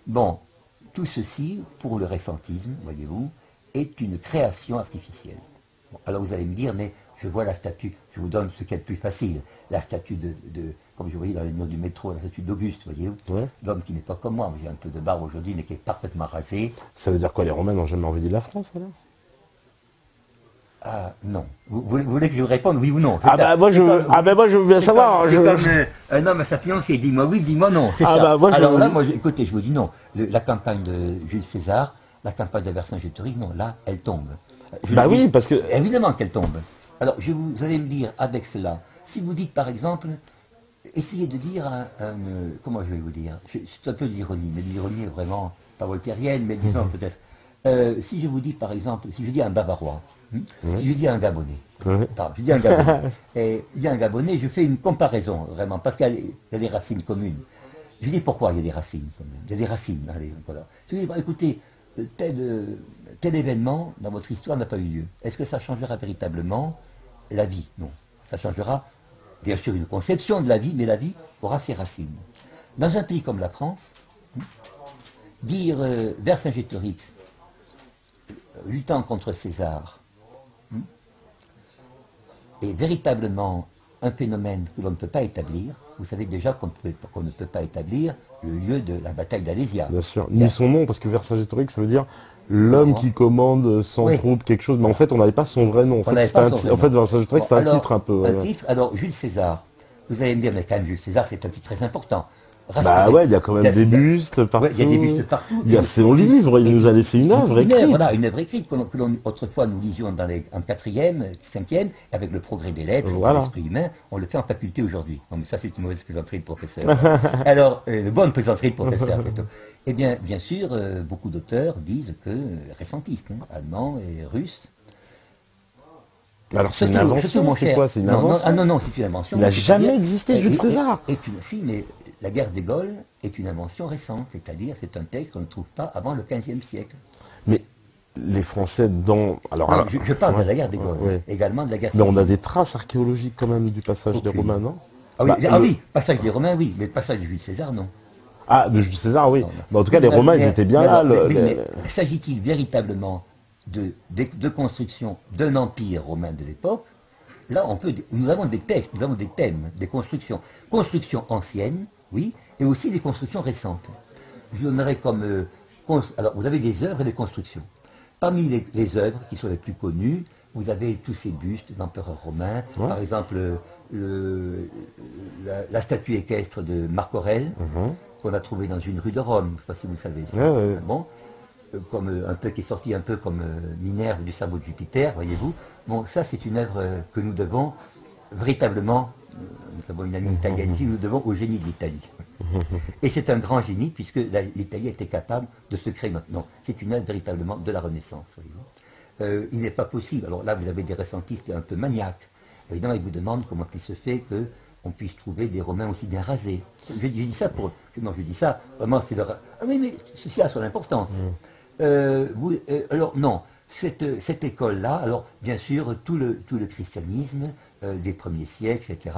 Bon, tout ceci, pour le récentisme, voyez-vous, est une création artificielle. Bon, alors vous allez me dire, mais je vois la statue, je vous donne ce qui est le plus facile, la statue comme je voyais dans les murs du métro, la statue d'Auguste, voyez-vous, l'homme qui n'est pas comme moi, j'ai un peu de barbe aujourd'hui, mais qui est parfaitement rasé. Ça veut dire quoi, les Romains n'ont jamais envahi la France, alors? Ah, non. Vous voulez que je vous réponde oui ou non? Moi je veux bien savoir. C'est comme un homme à sa fiancée, dis-moi oui, dis-moi non. C'est ça. Écoutez, je vous dis non. La campagne de Jules César, la campagne de Vercingétorix, non, là, elle tombe. Oui, parce que... Évidemment qu'elle tombe. Alors, vous allez me dire, avec cela, si vous dites par exemple, essayez de dire comment je vais vous dire? C'est un peu d'ironie, mais l'ironie est vraiment pas voltairienne, mais disons peut-être. Si je vous dis par exemple, si je dis un Bavarois, si je dis un Gabonais, je dis un Gabonais, et il y a un Gabonais, je fais une comparaison, vraiment, parce qu'il y a les racines communes. Je dis pourquoi il y a des racines quand même. Il y a des racines. Allez, voilà. Je dis, bah, écoutez, tel événement dans votre histoire n'a pas eu lieu. Est-ce que ça changera véritablement la vie? Non. Ça changera, bien sûr, une conception de la vie, mais la vie aura ses racines. Dans un pays comme la France, dire Vercingétorix, luttant contre César, est véritablement un phénomène que l'on ne peut pas établir. Vous savez déjà qu'on ne peut pas établir le lieu de la bataille d'Alésia. Bien sûr, ni son nom, parce que Vercingétorix, ça veut dire l'homme qui commande sans troupe quelque chose, mais en fait on n'avait pas son vrai nom. En fait, Vercingétorix, c'est un titre un peu. Un titre, alors Jules César, vous allez me dire, mais quand même Jules César, c'est un titre très important. Bah ouais, il y a quand même des bustes partout. Il y a des bustes partout. Il y a son livre, il nous a laissé une œuvre écrite. Voilà, une œuvre écrite que autrefois nous lisions en 4e, 5e, avec le progrès des lettres, l'esprit humain, on le fait en faculté aujourd'hui. Non mais ça c'est une mauvaise plaisanterie de professeur. Alors, une bonne plaisanterie de professeur plutôt. Eh bien, bien sûr, beaucoup d'auteurs disent que, récentistes, allemands et russes. Alors c'est une invention, c'est quoi? C'est une invention? Non, c'est une invention. Il n'a jamais existé, Jules César. Si, mais la guerre des Gaules est une invention récente, c'est-à-dire c'est un texte qu'on ne trouve pas avant le XVe siècle. Mais les Français dans... Alors, je parle de la guerre des Gaules, également de la guerre civile. Mais on a des traces archéologiques quand même du passage des Romains, non? Oui, passage des Romains, oui, mais le passage de Jules César, non. Ah, de Jules César, oui. Mais en tout cas, les Romains, ils étaient bien là. Mais s'agit-il véritablement de construction d'un empire romain de l'époque? Là, nous avons des textes, nous avons des thèmes, des constructions. Constructions anciennes, oui, et aussi des constructions récentes. Je donnerai comme... alors, vous avez des œuvres et des constructions. Parmi les œuvres qui sont les plus connues, vous avez tous ces bustes d'empereurs romains. Par exemple, la statue équestre de Marc Aurèle, qu'on a trouvée dans une rue de Rome. Je ne sais pas si vous le savez. Bon, comme un peu qui est sorti un peu comme Minerve du cerveau de Jupiter, voyez-vous. Bon, ça c'est une œuvre que nous devons véritablement, nous avons une amie italienne ici, nous devons au génie de l'Italie. Et c'est un grand génie puisque l'Italie était capable de se créer maintenant. C'est une œuvre véritablement de la Renaissance, voyez-vous. Il n'est pas possible, alors là vous avez des récentistes un peu maniaques, évidemment ils vous demandent comment il se fait qu'on puisse trouver des Romains aussi bien rasés. Je dis ça pour... Non, je dis ça, vraiment c'est leur... Ah oui, mais ceci a son importance. Alors non, cette école-là, alors bien sûr, tout le christianisme des premiers siècles, etc.,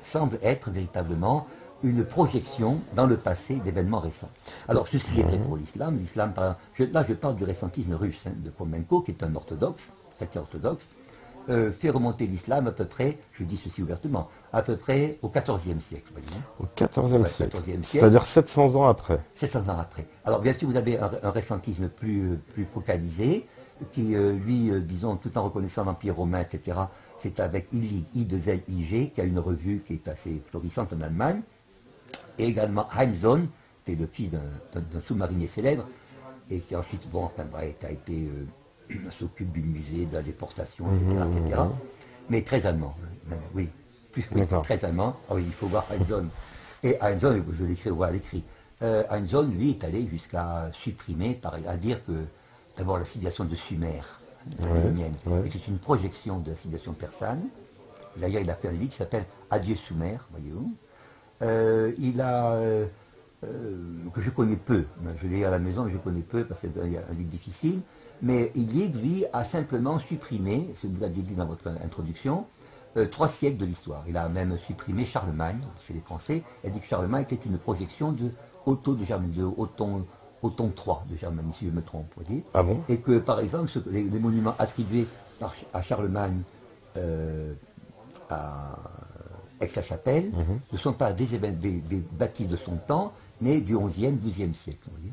semble être véritablement une projection dans le passé d'événements récents. Alors ceci est vrai pour l'islam. L'islam, là je parle du récentisme russe, de Fomenko, qui est un orthodoxe, chrétien orthodoxe, fait remonter l'islam à peu près, je dis ceci ouvertement, à peu près au XIVe siècle. Voyez. Au XIVe siècle, c'est-à-dire 700 ans après. 700 ans après. Alors bien sûr, vous avez un récentisme plus focalisé, qui, lui, disons, tout en reconnaissant l'Empire romain, etc., c'est avec I2LIG, qui a une revue qui est assez florissante en Allemagne, et également Heinsohn, qui est le fils d'un sous-marinier célèbre, et qui ensuite, bon, a été... s'occupe du musée, de la déportation, etc. Mais très allemand, oui, très allemand. Ah oui, il faut voir Heinsohn. Et Heinsohn, je l'écris à l'écrit. Heinsohn, lui, est allé jusqu'à supprimer, à dire que d'abord la civilisation de Sumer, était une projection de la civilisation persane. D'ailleurs, il a fait un livre qui s'appelle Adieu Sumer, voyez-vous. Il a... que je connais peu, je l'ai à la maison, mais je connais peu parce que c'est un livre difficile. Mais Illig, lui, a simplement supprimé, ce que vous aviez dit dans votre introduction, 3 siècles de l'histoire. Il a même supprimé Charlemagne, chez les Français. Il a dit que Charlemagne était une projection de Otto III de Germanie, si je me trompe. Vous voyez. Ah bon? Et que, par exemple, les monuments attribués à Charlemagne à Aix-la-Chapelle ne sont pas des bâtis de son temps, mais du XIe, XIIe siècle. Vous voyez.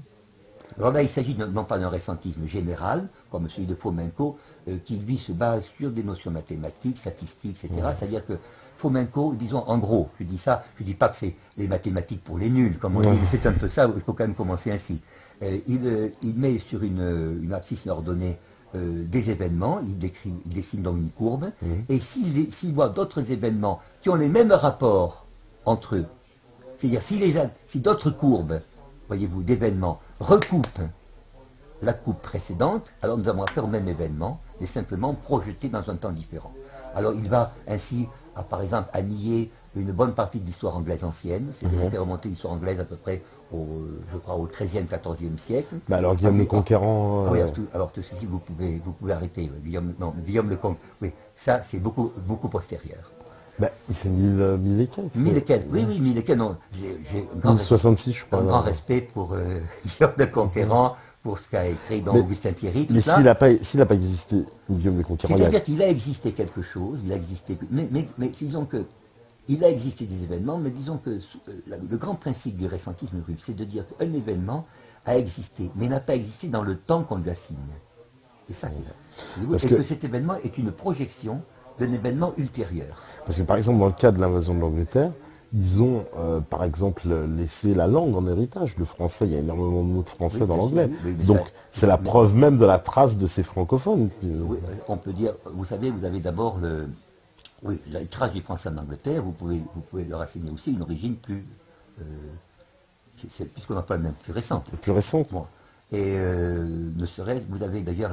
Alors là, il s'agit non pas d'un récentisme général, comme celui de Fomenko, qui lui se base sur des notions mathématiques, statistiques, etc. C'est-à-dire que Fomenko, disons en gros, je dis ça, je ne dis pas que c'est les mathématiques pour les nuls, comme on dit, mais c'est un peu ça, il faut quand même commencer ainsi. Il met sur une abscisse ordonnée des événements, il dessine donc une courbe, et s'il voit d'autres événements qui ont les mêmes rapports entre eux, c'est-à-dire si d'autres courbes, voyez-vous, d'événements recoupent la coupe précédente, alors nous avons affaire au même événement, mais simplement projeté dans un temps différent. Alors il va ainsi, par exemple, à nier une bonne partie de l'histoire anglaise ancienne. C'est-à-dire fait remonter l'histoire anglaise à peu près je crois, au XIIIe, XIVe siècle. Bah alors Guillaume le Conquérant... Oui, alors tout ceci, vous pouvez arrêter. Guillaume le Conquérant, oui, ça c'est beaucoup postérieur. Bah, c'est 1000 et quelques. 1000 et quelques, oui, 1000 et quelques. Non, j'ai 1066, je crois. Un grand respect pour Guillaume le Conquérant, pour ce qu'a écrit dans Augustin Thierry. Mais s'il n'a pas existé, Guillaume le Conquérant... C'est-à-dire qu'il a existé quelque chose, mais disons que il a existé des événements, mais disons que le grand principe du récentisme russe, c'est de dire qu'un événement a existé, mais n'a pas existé dans le temps qu'on lui assigne. C'est ça qu'il a. Et que cet événement est une projection d'un événement ultérieur. Parce que par exemple, dans le cas de l'invasion de l'Angleterre, ils ont par exemple laissé la langue en héritage. Le français, il y a énormément de mots de français dans l'anglais. Donc c'est la preuve même de la trace de ces francophones. Oui, on peut dire, vous savez, vous avez d'abord la trace du français en Angleterre, vous pouvez leur assigner aussi une origine plus, puisqu'on n'a pas le même, plus récente. Plus récente. Bon. Et ne serait-ce, vous avez d'ailleurs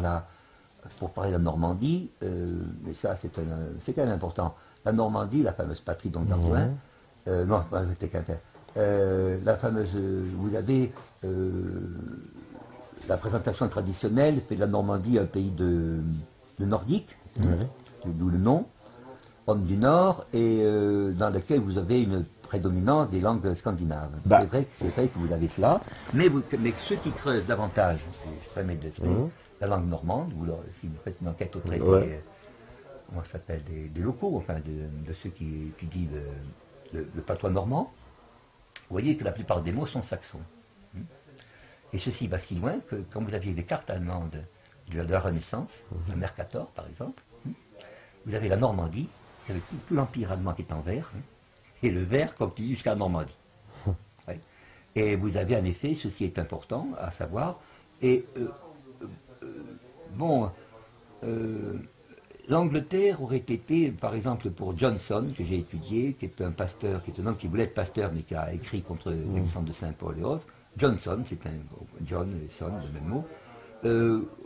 pour parler de la Normandie, mais ça c'est quand même important, la Normandie, la fameuse patrie d'Angleterre, non, c'était Quimper, la fameuse, vous avez la présentation traditionnelle fait de la Normandie un pays de nordique, d'où le nom, homme du Nord, et dans lequel vous avez une prédominance des langues scandinaves. C'est vrai que vous avez cela, mais ceux qui creusent davantage, je permets de l'esprit, la langue normande, si vous faites une enquête auprès comment ça s'appelle, des locaux, enfin de ceux qui étudient le patois normand, vous voyez que la plupart des mots sont saxons. Et ceci va si loin que quand vous aviez des cartes allemandes de la Renaissance, la Mercator par exemple, vous avez la Normandie, avec tout l'empire allemand qui est en vert, et le vert continue jusqu'à la Normandie. Et vous avez en effet, ceci est important à savoir, et l'Angleterre aurait été, par exemple, pour Johnson, que j'ai étudié, qui est un pasteur, qui est un homme qui voulait être pasteur, mais qui a écrit contre l'existence de Saint-Paul et autres. Johnson, c'est un John et Son, le même mot.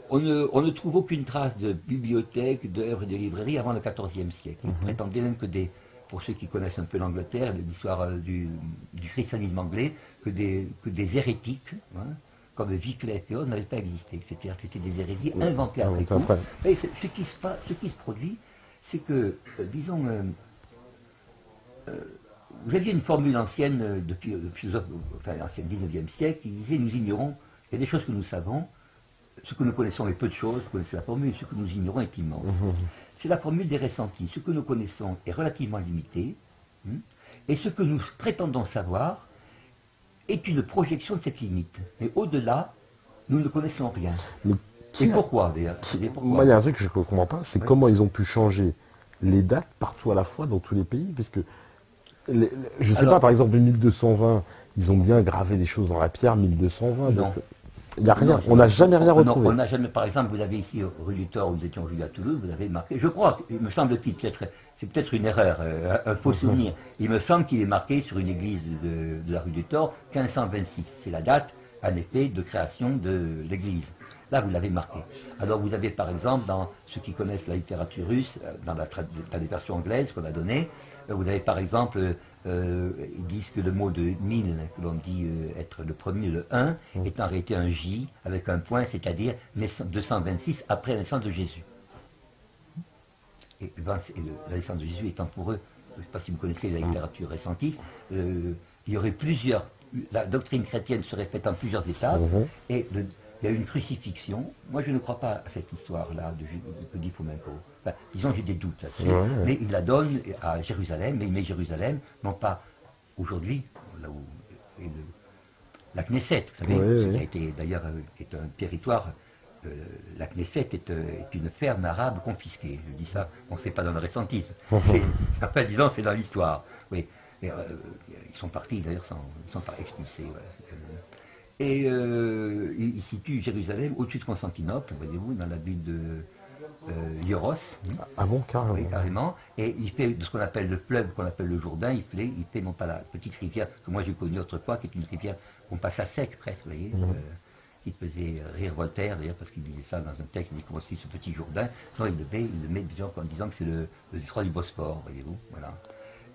On ne trouve aucune trace de bibliothèque, d'œuvres et de librairies avant le XIVe siècle. Il prétendait même que pour ceux qui connaissent un peu l'Angleterre, l'histoire du christianisme anglais, que des hérétiques, comme Wycliffe et autres, n'avaient pas existé. C'était des hérésies inventées après coup. Et ce qui se produit, c'est que, disons, vous aviez une formule ancienne depuis philosophe, enfin l'ancien 19e siècle, qui disait nous ignorons, il y a des choses que nous savons, ce que nous connaissons est peu de choses, vous connaissez la formule, ce que nous ignorons est immense. C'est la formule des ressentis. Ce que nous connaissons est relativement limité, et ce que nous prétendons savoir est une projection de cette limite. Mais au-delà, nous ne connaissons rien. Et pourquoi d'ailleurs? Moi, il y a un truc que je ne comprends pas, c'est comment ils ont pu changer les dates partout à la fois dans tous les pays, puisque je ne sais pas, par exemple, 1220, ils ont bien gravé des choses dans la pierre, 1220. Donc, il n'y a rien, on n'a jamais rien retrouvé. On n'a jamais, par exemple, vous avez ici, rue du Thor, où nous étions aujourd'hui à Toulouse, vous avez marqué, je crois, il me semble-t-il, c'est peut-être une erreur, un faux souvenir, il me semble qu'il est marqué sur une église de la rue du Thor, 1526. C'est la date, en effet, de création de l'église. Là, vous l'avez marqué. Alors, vous avez, par exemple, dans ceux qui connaissent la littérature russe, dans les versions anglaises qu'on a données, vous avez, par exemple, ils disent que le mot de 1000, que l'on dit être le premier, le 1, est en réalité un J avec un point, c'est-à-dire 226 après la naissance de Jésus. Et la naissance de Jésus étant pour eux, je ne sais pas si vous connaissez la littérature récentiste, il y aurait plusieurs, la doctrine chrétienne serait faite en plusieurs étapes, et il y a une crucifixion. Moi, je ne crois pas à cette histoire-là que dit Fomenko. Enfin, disons, j'ai des doutes là-dessus. Mais il la donne à Jérusalem, mais il met Jérusalem, non pas aujourd'hui, là où est la Knesset, vous savez, qui a été d'ailleurs est un territoire. La Knesset est une ferme arabe confisquée. Je dis ça, on ne sait pas dans le récentisme. Enfin, disons, c'est dans l'histoire. Oui. Mais, ils sont partis d'ailleurs, ils ne sont pas expulsés. Voilà. Et il situe Jérusalem au-dessus de Constantinople, voyez-vous, dans la ville de Ioros. Ah bon, carrément. Oui, carrément. Et il fait de ce qu'on appelle le fleuve, qu'on appelle le Jourdain, il fait non pas la petite rivière que moi j'ai connue autrefois, qui est une rivière qu'on passe à sec presque, vous voyez, qui faisait rire Voltaire d'ailleurs, parce qu'il disait ça dans un texte, il dit comment c'est ce petit Jourdain. Non, il le met disons, en disant que c'est le détroit du Bosphore, voyez-vous, voilà.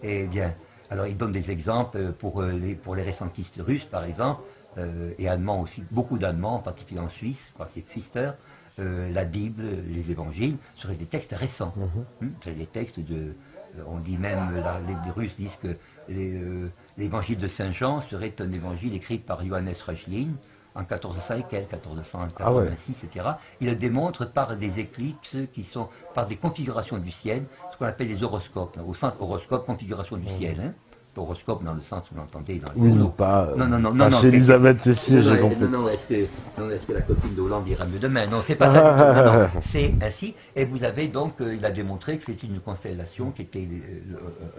Eh bien, alors il donne des exemples pour les récentistes russes, par exemple, et allemands aussi, beaucoup d'Allemands, en particulier en Suisse, c'est Pfister, la Bible, les évangiles, seraient des textes récents. C'est des textes on dit même, les Russes disent que l'évangile de Saint Jean serait un évangile écrit par Johannes Reuchlin en 1400 et quelques, 1486, etc. Il le démontre par des éclipses qui sont par des configurations du ciel, ce qu'on appelle des horoscopes, au sens horoscope, configuration du ciel. Hein. Horoscope dans le sens où vous l'entendez dans les journaux. Non, chez Elisabeth Tessier, j'ai compris. Est-ce que la copine de Hollande ira mieux demain? Non, c'est pas ça. C'est ainsi. Et vous avez donc, il a démontré que c'était une constellation qui était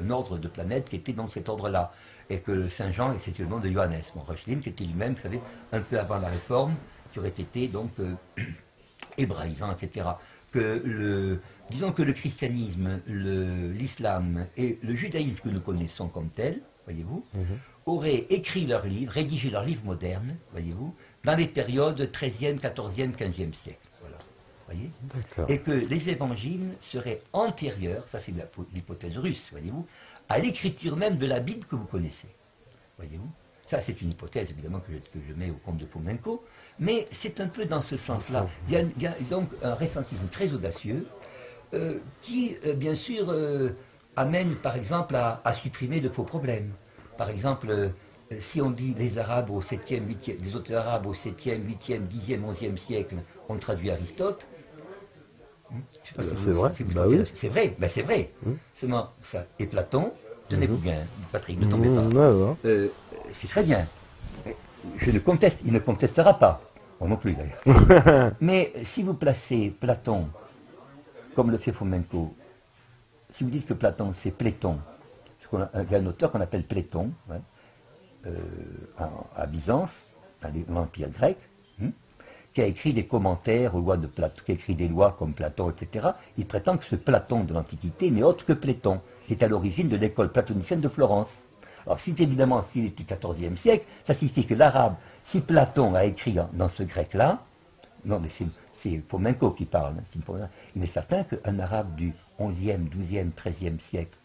un ordre de planètes qui était dans cet ordre-là. Et que Saint Jean, c'était le nom de Johannes. Reuchlin, qui était lui-même, vous savez, un peu avant la Réforme, qui aurait été donc hébraïsant, etc. Disons que le christianisme, l'islam et le judaïsme que nous connaissons comme tel, voyez-vous, auraient écrit leurs livres, rédigé leurs livres modernes, voyez-vous, dans les périodes 13e, 14e, 15e siècle. Voilà. Voyez. Et que les évangiles seraient antérieurs, ça c'est l'hypothèse russe, voyez-vous, à l'écriture même de la Bible que vous connaissez. Voyez-vous. Ça c'est une hypothèse évidemment que je mets au compte de Fomenko, mais c'est un peu dans ce sens-là. Il y a donc un récentisme très audacieux, qui, bien sûr, amène, par exemple, à supprimer de faux problèmes. Par exemple, si on dit les Arabes au 7e, 8e, des auteurs arabes au 7e, 8e, 10e, 11e siècle ont traduit Aristote, c'est vrai, oui. C'est vrai, ben c'est vrai. Seulement, ça, et Platon, tenez-vous bien, Patrick, ne tombez pas. C'est très bien. Il ne contestera pas. Moi non plus, d'ailleurs. Mais si vous placez Platon, comme le fait Fomenko, si vous dites que Platon, c'est Pléton, il y a un auteur qu'on appelle Pléton, à Byzance, dans l'Empire grec, qui a écrit des commentaires aux lois de Platon, qui a écrit des lois comme Platon, etc. Il prétend que ce Platon de l'Antiquité n'est autre que Pléton, qui est à l'origine de l'école platonicienne de Florence. Alors, évidemment, s'il est du XIVe siècle, ça signifie que l'arabe, si Platon a écrit dans ce grec-là, non, mais c'est Fomenko qui parle, il est certain qu'un arabe du 11e, 12e, 13e siècle,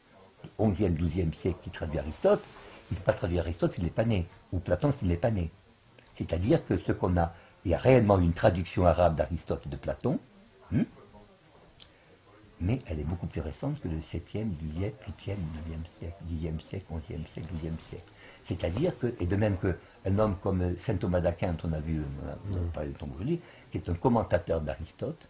11e, 12e siècle qui traduit Aristote, il ne peut pas traduire Aristote s'il n'est pas né, ou Platon s'il n'est pas né. C'est-à-dire que il y a réellement une traduction arabe d'Aristote et de Platon, mais elle est beaucoup plus récente que le 7e, 10e, 8e, 9e siècle, 10e siècle, 11e siècle, 12e siècle. C'est-à-dire que, et de même qu'un homme comme saint Thomas d'Aquin, dont on a vu, on a parlé de aujourd'hui, qui est un commentateur d'Aristote,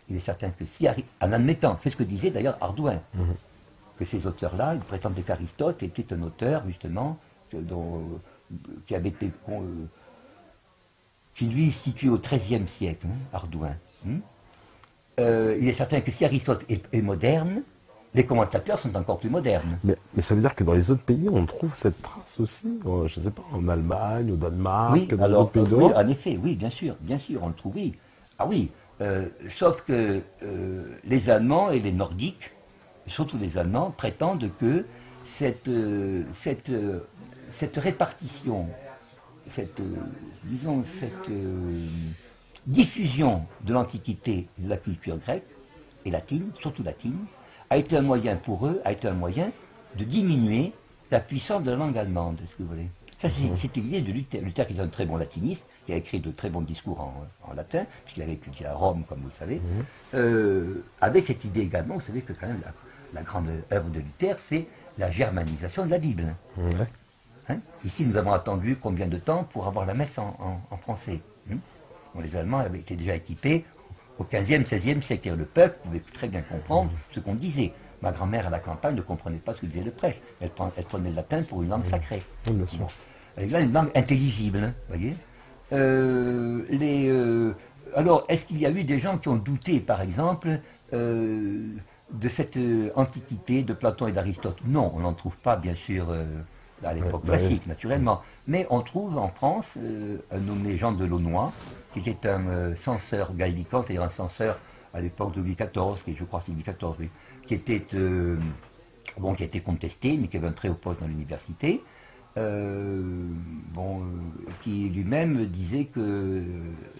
il est certain que si, en admettant, c'est ce que disait d'ailleurs Ardouin, que ces auteurs-là, ils prétendaient qu'Aristote était un auteur, justement, qui avait été, qui lui est situé au XIIIe siècle, Ardouin. Il est certain que si Aristote est moderne, les commentateurs sont encore plus modernes. Mais ça veut dire que dans les autres pays, on trouve cette trace aussi, je ne sais pas, en Allemagne, au Danemark, dans les autres pays d'Europe. Oui, en effet, oui, bien sûr, on le trouve, oui. Ah oui, sauf que les Allemands et les Nordiques, surtout les Allemands, prétendent que cette répartition, cette diffusion de l'Antiquité et de la culture grecque et latine, surtout latine, a été un moyen pour eux, de diminuer la puissance de la langue allemande, est-ce que vous voulez. Ça, c'était l'idée de Luther. Luther, qui est un très bon latiniste, qui a écrit de très bons discours en latin, puisqu'il avait étudié à Rome, comme vous le savez, avait cette idée également, vous savez que quand même la grande œuvre de Luther, c'est la germanisation de la Bible. Ici, nous avons attendu combien de temps pour avoir la messe en français. Bon, les Allemands avaient été déjà équipés au XVe, XVIe siècle. Le peuple pouvait très bien comprendre ce qu'on disait. Ma grand-mère à la campagne ne comprenait pas ce que disait le prêtre. Elle prenait le latin pour une langue sacrée. Bon. Elle a une langue intelligible, voyez. Alors, est-ce qu'il y a eu des gens qui ont douté, par exemple, de cette antiquité de Platon et d'Aristote? Non, on n'en trouve pas, bien sûr, à l'époque classique, naturellement. Mais on trouve en France un nommé Jean de Launois, qui était un censeur gallican, c'est-à-dire un censeur à l'époque de Louis XIV, je crois que c'est Louis XIV, oui, qui a été contesté, mais qui avait un très haut poste dans l'université, qui lui-même disait que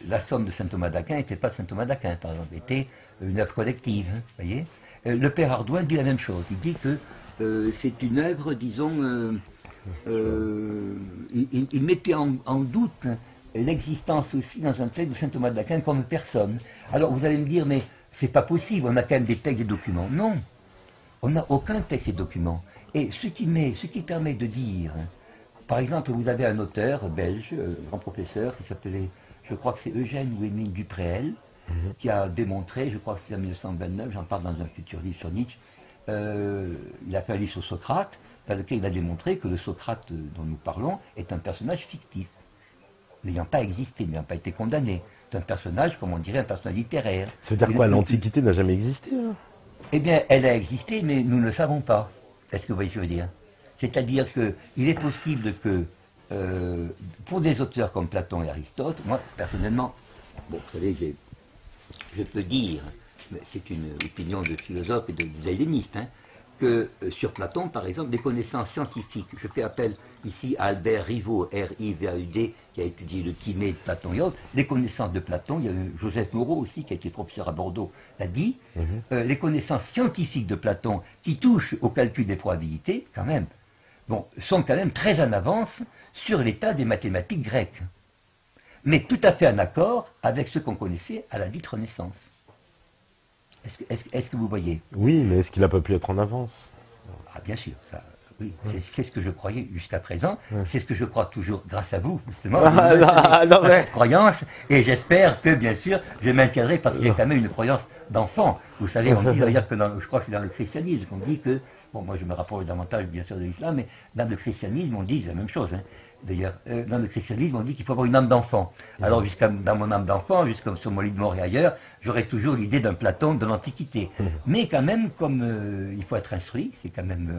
la somme de saint Thomas d'Aquin n'était pas de saint Thomas d'Aquin, par exemple, était une œuvre collective, voyez. Le père Ardouin dit la même chose. Il dit que c'est une œuvre, disons, il mettait en doute l'existence aussi dans un texte de saint Thomas d'Aquin comme personne. Alors vous allez me dire, mais c'est pas possible, on a quand même des textes et des documents. Non, on n'a aucun texte et document. Et ce qui permet de dire, par exemple, vous avez un auteur belge, grand professeur, qui s'appelait, je crois que c'est Eugène ou Émile Dupréel, qui a démontré, je crois que c'est en 1929, j'en parle dans un futur livre sur Nietzsche, il a fait un livre sur Socrate, dans lequel il a démontré que le Socrate dont nous parlons est un personnage fictif, n'ayant pas existé, n'ayant pas été condamné. C'est un personnage, comme on dirait, un personnage littéraire. Ça veut dire quoi, l'Antiquité n'a jamais existé hein? Eh bien, elle a existé, mais nous ne le savons pas. Est-ce que vous voyez ce que je veux dire? C'est-à-dire qu'il est possible que, pour des auteurs comme Platon et Aristote, moi, personnellement, bon, vous savez, je peux dire, mais c'est une opinion de philosophe et d'helléniste, hein, que sur Platon, par exemple, des connaissances scientifiques, je fais appel ici à Albert Rivaux, R-I-V-A-U-D, qui a étudié le Timée de Platon et autres, les connaissances de Platon, il y a eu Joseph Moreau aussi, qui a été professeur à Bordeaux, l'a dit, les connaissances scientifiques de Platon, qui touchent au calcul des probabilités, quand même, bon, sont quand même très en avance sur l'état des mathématiques grecques, mais tout à fait en accord avec ce qu'on connaissait à la dite Renaissance. Est-ce que vous voyez? Oui, mais est-ce qu'il n'a pas pu être en avance? Ah, bien sûr, ça, oui, c'est ce que je croyais jusqu'à présent, c'est ce que je crois toujours grâce à vous, justement, cette croyance, et j'espère que, bien sûr, je maintiendrai, parce que j'ai quand même une croyance d'enfant. Vous savez, on dit d'ailleurs que, je crois que c'est dans le christianisme qu'on dit que, bon, moi je me rapproche davantage, bien sûr, de l'islam, mais dans le christianisme, on dit la même chose, hein. D'ailleurs, dans le christianisme, on dit qu'il faut avoir une âme d'enfant. Alors, dans mon âme d'enfant, jusqu'à sur mon lit de mort et ailleurs, j'aurai toujours l'idée d'un Platon de l'Antiquité. Mais quand même, comme il faut être instruit, c'est quand même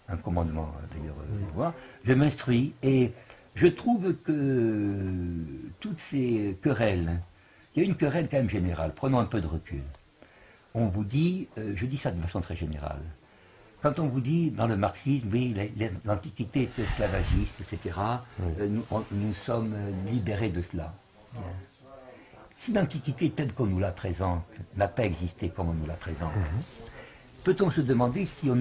un commandement, d'ailleurs, je m'instruis et je trouve que toutes ces querelles, il y a une querelle quand même générale, prenons un peu de recul. On vous dit, je dis ça de façon très générale, quand on vous dit dans le marxisme, oui, l'Antiquité est esclavagiste, etc., nous sommes libérés de cela. Si l'Antiquité telle qu'on nous la présente n'a pas existé comme on nous la présente, peut-on se demander si on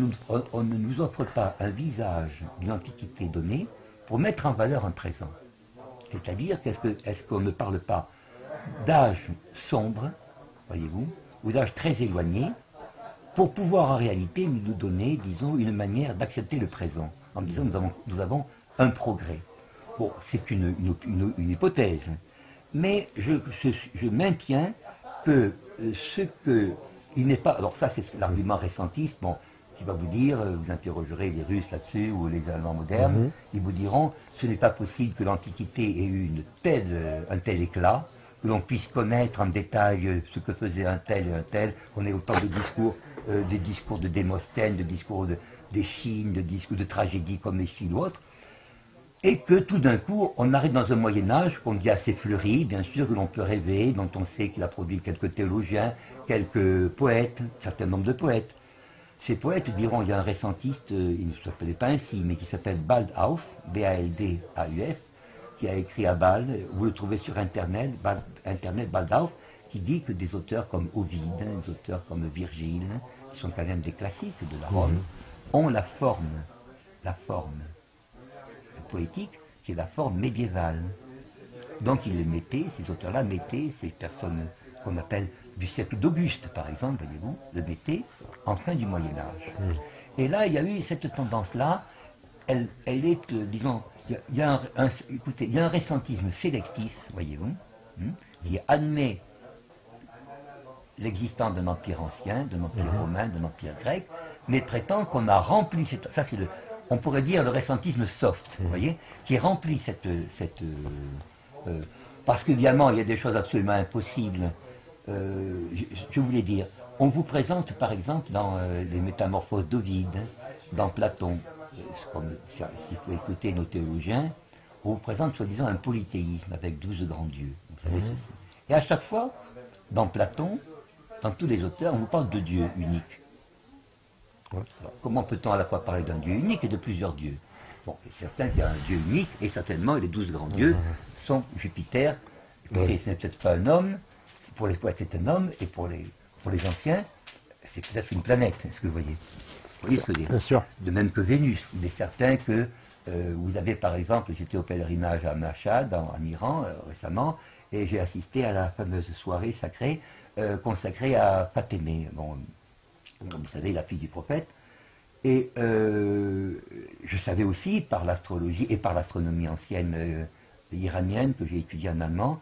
ne nous offre pas un visage d'une Antiquité donnée pour mettre en valeur un présent? C'est-à-dire, est-ce qu'on ne parle pas d'âge sombre, voyez-vous, ou d'âge très éloigné, pour pouvoir en réalité nous donner, disons, une manière d'accepter le présent, en disant nous avons un progrès. Bon, c'est une hypothèse, mais je maintiens que il n'est pas... Alors ça, c'est l'argument récentiste, bon, qui va vous dire, vous interrogerez les Russes là-dessus, ou les Allemands modernes, ils vous diront, ce n'est pas possible que l'Antiquité ait eu un tel éclat, que l'on puisse connaître en détail ce que faisait un tel et un tel, qu'on ait autant de discours, des discours de Démosthène, de discours d'Échine, de discours de tragédie comme Échine ou autre, et que tout d'un coup, on arrive dans un Moyen-Âge qu'on dit assez fleuri, bien sûr, que l'on peut rêver, dont on sait qu'il a produit quelques théologiens, quelques poètes, un certain nombre de poètes. Ces poètes diront, il y a un récentiste, il ne s'appelait pas ainsi, mais qui s'appelle Baldauf, B-A-L-D-A-U-F, qui a écrit à Bâle, vous le trouvez sur Internet, Baldauf, qui dit que des auteurs comme Ovide, des auteurs comme Virgile, qui sont quand même des classiques de la Rome, ont la forme poétique, qui est la forme médiévale. Donc ils ces auteurs-là mettaient ces personnes qu'on appelle du siècle d'Auguste, par exemple, voyez-vous, le mettaient en fin du Moyen-Âge. Et là, il y a eu cette tendance-là, elle est, disons, il y a un récentisme sélectif, voyez-vous, qui admet l'existence d'un empire ancien, d'un empire romain, d'un empire grec, mais prétend qu'on a rempli ça c'est on pourrait dire le récentisme soft, vous voyez, qui remplit parce qu'évidemment il y a des choses absolument impossibles. Je voulais dire, on vous présente par exemple dans les Métamorphoses d'Ovide, dans Platon, s'il faut écouter nos théologiens, on vous présente soi-disant un polythéisme avec 12 grands dieux, vous savez ceci. Et à chaque fois, dans Platon, dans tous les auteurs, on vous parle de Dieu unique. Alors, comment peut-on à la fois parler d'un Dieu unique et de plusieurs dieux? Bon, c'est certain qu'il y a un Dieu unique, et certainement les 12 grands dieux sont Jupiter. Écoutez, ce n'est peut-être pas un homme, pour les poètes c'est un homme, et pour les anciens, c'est peut-être une planète, est-ce que vous voyez? Vous voyez ce que je veux dire? Bien sûr. De même que Vénus. Il est certain que vous avez par exemple, j'étais au pèlerinage à Mashhad en Iran récemment, et j'ai assisté à la fameuse soirée sacrée consacrée à Fatémé, bon, comme vous savez, la fille du prophète. Et je savais aussi par l'astrologie et par l'astronomie ancienne iranienne que j'ai étudiée en allemand,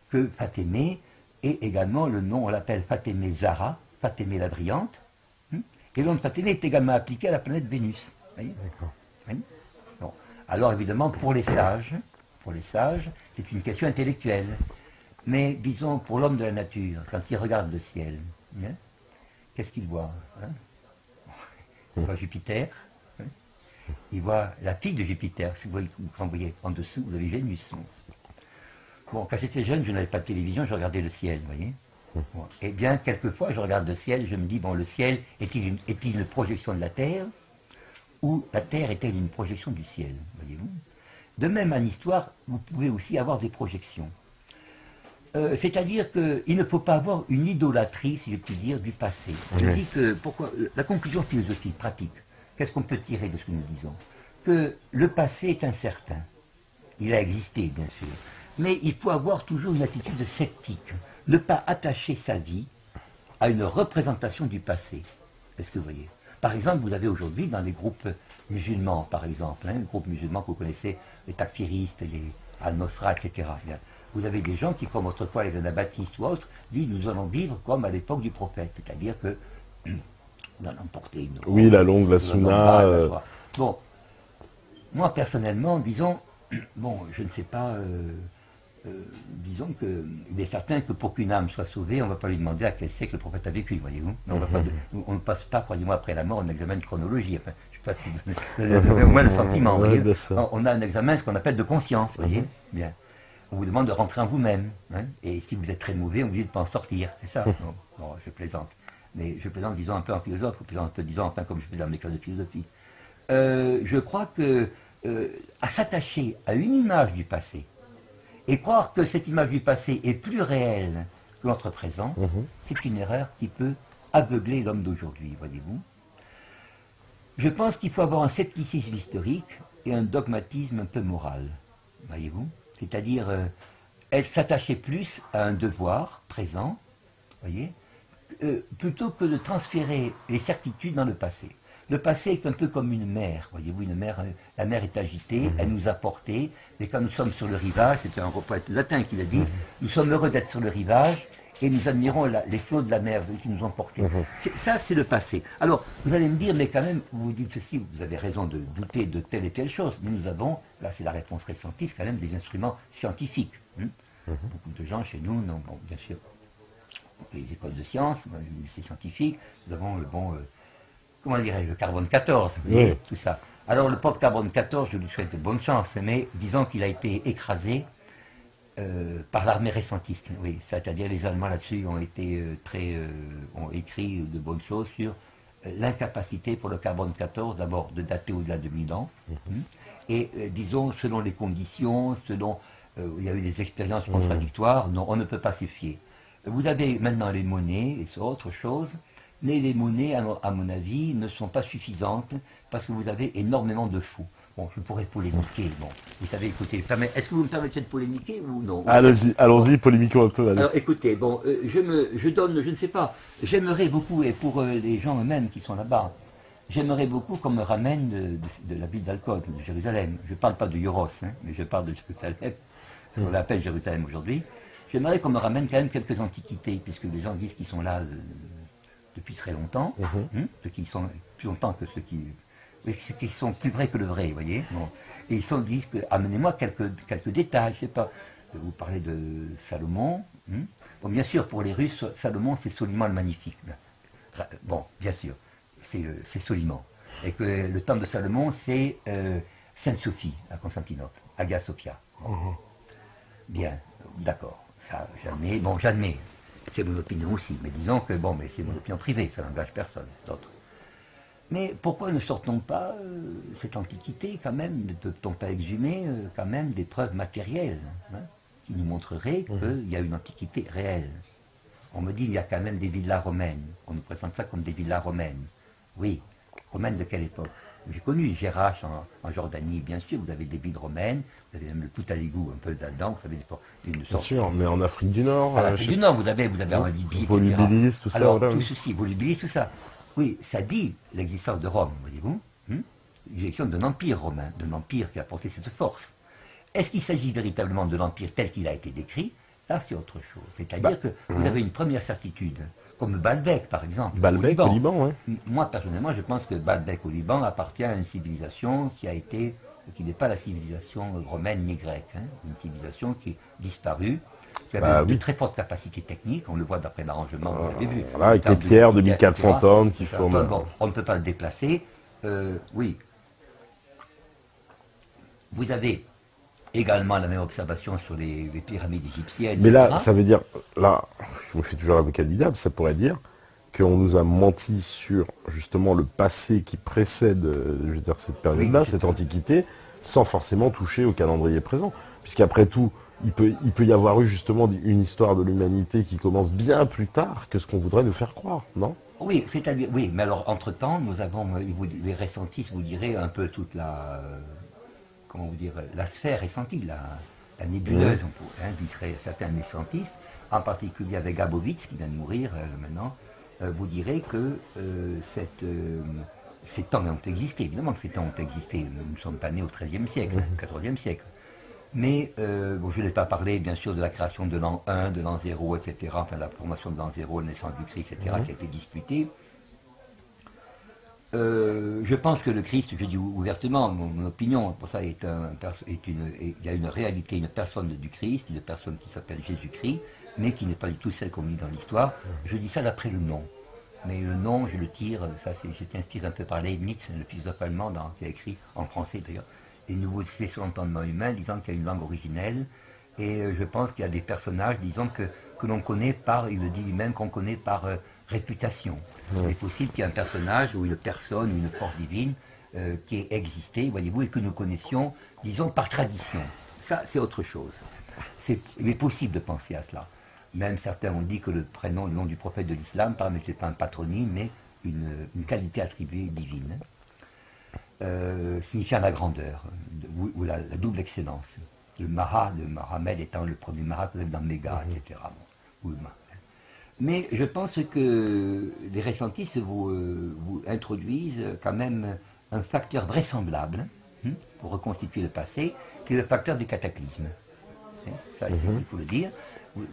que Fatémé est également le nom, on l'appelle Fatémé Zahra, Fatémé la brillante, et le nom de Fatémé est également appliqué à la planète Vénus. D'accord. Bon. Alors évidemment, pour les sages, c'est une question intellectuelle. Mais disons, pour l'homme de la nature, quand il regarde le ciel, hein, qu'est-ce qu'il voit, hein? Il voit Jupiter, hein, il voit la fille de Jupiter. Quand vous voyez en dessous, vous avez Vénus. Bon, quand j'étais jeune, je n'avais pas de télévision, je regardais le ciel, vous voyez. Bon. Eh bien, quelquefois, je regarde le ciel, je me dis, bon, le ciel est-il une projection de la Terre, ou la Terre est-elle une projection du ciel, voyez-vous? De même, en histoire, vous pouvez aussi avoir des projections. C'est-à-dire qu'il ne faut pas avoir une idolâtrie, si je puis dire, du passé. Je dis que, pourquoi, la conclusion philosophique, pratique, qu'est-ce qu'on peut tirer de ce que nous disons? Que le passé est incertain. Il a existé, bien sûr. Mais il faut avoir toujours une attitude sceptique. Ne pas attacher sa vie à une représentation du passé. Est-ce que vous voyez? Par exemple, vous avez aujourd'hui dans les groupes musulmans, par exemple, les groupes musulmans que vous connaissez, les takfiristes, les al-Nosra, etc. Vous avez des gens qui, comme autrefois les anabaptistes ou autres, disent nous allons vivre comme à l'époque du prophète, c'est-à-dire que on a emporté une... Oui, la longue, la sunna... Bon, moi personnellement, disons, bon, je ne sais pas, disons qu'il est certain que pour qu'une âme soit sauvée, on ne va pas lui demander à quel siècle le prophète a vécu, voyez-vous. On ne passe pas, croyez-moi, après la mort, on examine une chronologie. Enfin, je ne sais pas si vous avez au moins le sentiment, voyez. On a un examen, ce qu'on appelle de conscience, voyez. Bien. On vous demande de rentrer en vous-même. Hein, et si vous êtes très mauvais, on vous dit de ne pas en sortir. C'est ça. Bon, je plaisante. Mais je plaisante, disons, un peu en philosophe, je plaisante un peu, disons, enfin, comme je fais dans mes classes de philosophie. Je crois que à s'attacher à une image du passé et croire que cette image du passé est plus réelle que notre présent, c'est une erreur qui peut aveugler l'homme d'aujourd'hui, voyez-vous. Je pense qu'il faut avoir un scepticisme historique et un dogmatisme un peu moral, voyez-vous. C'est-à-dire, elle s'attachait plus à un devoir présent, voyez, plutôt que de transférer les certitudes dans le passé. Le passé est un peu comme une mer, voyez-vous, une mer, la mer est agitée, elle nous a portés, et quand nous sommes sur le rivage, c'est un poète latin qui l'a dit, nous sommes heureux d'être sur le rivage, et nous admirons les flots de la mer qui nous ont portés. Ça, c'est le passé. Alors, vous allez me dire, mais quand même, vous dites ceci, vous avez raison de douter de telle et telle chose, mais nous avons, là c'est la réponse récentiste, quand même des instruments scientifiques. Beaucoup de gens chez nous, non, bon, bien sûr, les écoles de sciences, les lycées scientifiques, nous avons le bon, comment dirais-je, le carbone 14, vous voyez, tout ça. Alors le pauvre carbone 14, je lui souhaite de bonne chance, mais disons qu'il a été écrasé par l'armée récentiste, oui, c'est-à-dire les Allemands là-dessus ont été ont écrit de bonnes choses sur l'incapacité pour le carbone 14, d'abord de dater au-delà de 1000 ans, et disons, selon les conditions, selon, il y a eu des expériences contradictoires, non, on ne peut pas s'y fier. Vous avez maintenant les monnaies, et c'est autre chose, mais les monnaies, à mon avis, ne sont pas suffisantes, parce que vous avez énormément de fous. Bon, je pourrais polémiquer, bon, vous savez, écoutez, est-ce que vous me permettez de polémiquer ou non? Allons-y, polémiquons un peu. Allez. Alors écoutez, bon, je donne, je ne sais pas, j'aimerais beaucoup, et pour les gens eux-mêmes qui sont là-bas, j'aimerais beaucoup qu'on me ramène de la ville d'Al-Qod, de Jérusalem. Je ne parle pas de Yoros, hein, mais je parle de Jérusalem, on l'appelle Jérusalem aujourd'hui. J'aimerais qu'on me ramène quand même quelques antiquités, puisque les gens disent qu'ils sont là depuis très longtemps, ceux qui sont plus longtemps que ceux qui sont plus vrais que le vrai, vous voyez. Bon. Et ils disent que amenez-moi quelques détails, je sais pas. Vous parlez de Salomon. Bon, bien sûr, pour les Russes, Salomon, c'est Soliman le Magnifique. Bon, bien sûr, c'est Soliman. Et que le temple de Salomon, c'est Sainte-Sophie, à Constantinople, Hagia Sophia. Bon. Bien, d'accord. Ça, j'admets. C'est mon opinion aussi, mais disons que, bon, mais c'est mon opinion privée, ça n'engage personne, d'autres. Mais pourquoi ne sortons pas cette antiquité, quand même, ne peut-on pas exhumer, quand même, des preuves matérielles, hein, qui nous montreraient qu'il y a une antiquité réelle? On me dit il y a quand même des villas romaines. On nous présente ça comme des villas romaines. Oui, romaines de quelle époque? J'ai connu Gérach en Jordanie, bien sûr, vous avez des villes romaines, vous avez même le Koutaligou un peu là-dedans, vous savez, une sorte... Bien sûr, mais en Afrique du Nord... En Afrique du Nord, vous avez en Libye, Volubilis, tout ça. Alors, voilà. tout ceci, Volubilis, tout ça. Oui, ça dit l'existence de Rome, voyez-vous, l'existence d'un empire romain, d'un empire qui a porté cette force. Est-ce qu'il s'agit véritablement de l'empire tel qu'il a été décrit? Là, c'est autre chose. C'est-à-dire que vous avez une première certitude, comme Baalbek, par exemple. Baalbek, au Liban, oui. Moi, personnellement, je pense que Baalbek, au Liban, appartient à une civilisation qui n'est pas la civilisation romaine ni grecque. Une civilisation qui est disparue, qui avait de très fortes capacités techniques, on le voit d'après l'arrangement, vous l'avez vu. Voilà, avec les pierres de 1400 tonnes qui forment... Bon, on ne peut pas le déplacer. Oui. Vous avez également la même observation sur les pyramides égyptiennes. Mais là, etc. ça veut dire, là, je me fais toujours l'avocat du diable, ça pourrait dire qu'on nous a menti sur justement le passé qui précède, je veux dire, cette période-là, cette antiquité, sans forcément toucher au calendrier présent. Puisqu'après tout, il peut y avoir eu justement une histoire de l'humanité qui commence bien plus tard que ce qu'on voudrait nous faire croire, non? Oui, c'est-à-dire, oui, mais alors, entre-temps, nous avons, les récentistes, vous direz, un peu toute la... comment vous dire, la sphère ressentie, la nébuleuse, dirait certains récentistes, en particulier avec Gabovitz, qui vient de mourir maintenant, vous direz que ces temps ont existé. Évidemment que ces temps ont existé. Nous ne sommes pas nés au XIIIe siècle, au XIVe siècle. Mais bon, je n'ai pas parlé, bien sûr, de la création de l'an 1, de l'an 0, etc., enfin la formation de l'an 0, la naissance du Christ, etc., qui a été disputée. Je pense que le Christ, je dis ouvertement, mon opinion, pour ça, il y a une réalité, une personne du Christ, une personne qui s'appelle Jésus-Christ, mais qui n'est pas du tout celle qu'on lit dans l'histoire. Je dis ça d'après le nom. Mais le nom, je le tire, ça j'étais inspiré un peu par Leibniz, le philosophe allemand, qui a écrit en français d'ailleurs, les nouveaux essais sur l'entendement humain, disant qu'il y a une langue originelle. Et je pense qu'il y a des personnages, disons, que l'on connaît par, il le dit lui-même, qu'on connaît par réputation. Il est possible qu'il y ait un personnage ou une personne ou une force divine qui ait existé, voyez-vous, et que nous connaissions, disons, par tradition. Ça, c'est autre chose. Il est possible de penser à cela. Même certains ont dit que le prénom, le nom du prophète de l'islam, n'était pas un patronyme, mais une qualité attribuée divine, signifiant la grandeur, ou la double excellence. Le Mahamed étant le premier Maha, dans Méga, etc. Bon, mais je pense que les récentistes vous introduisent quand même un facteur vraisemblable pour reconstituer le passé, qui est le facteur du cataclysme. Ça, il faut le dire.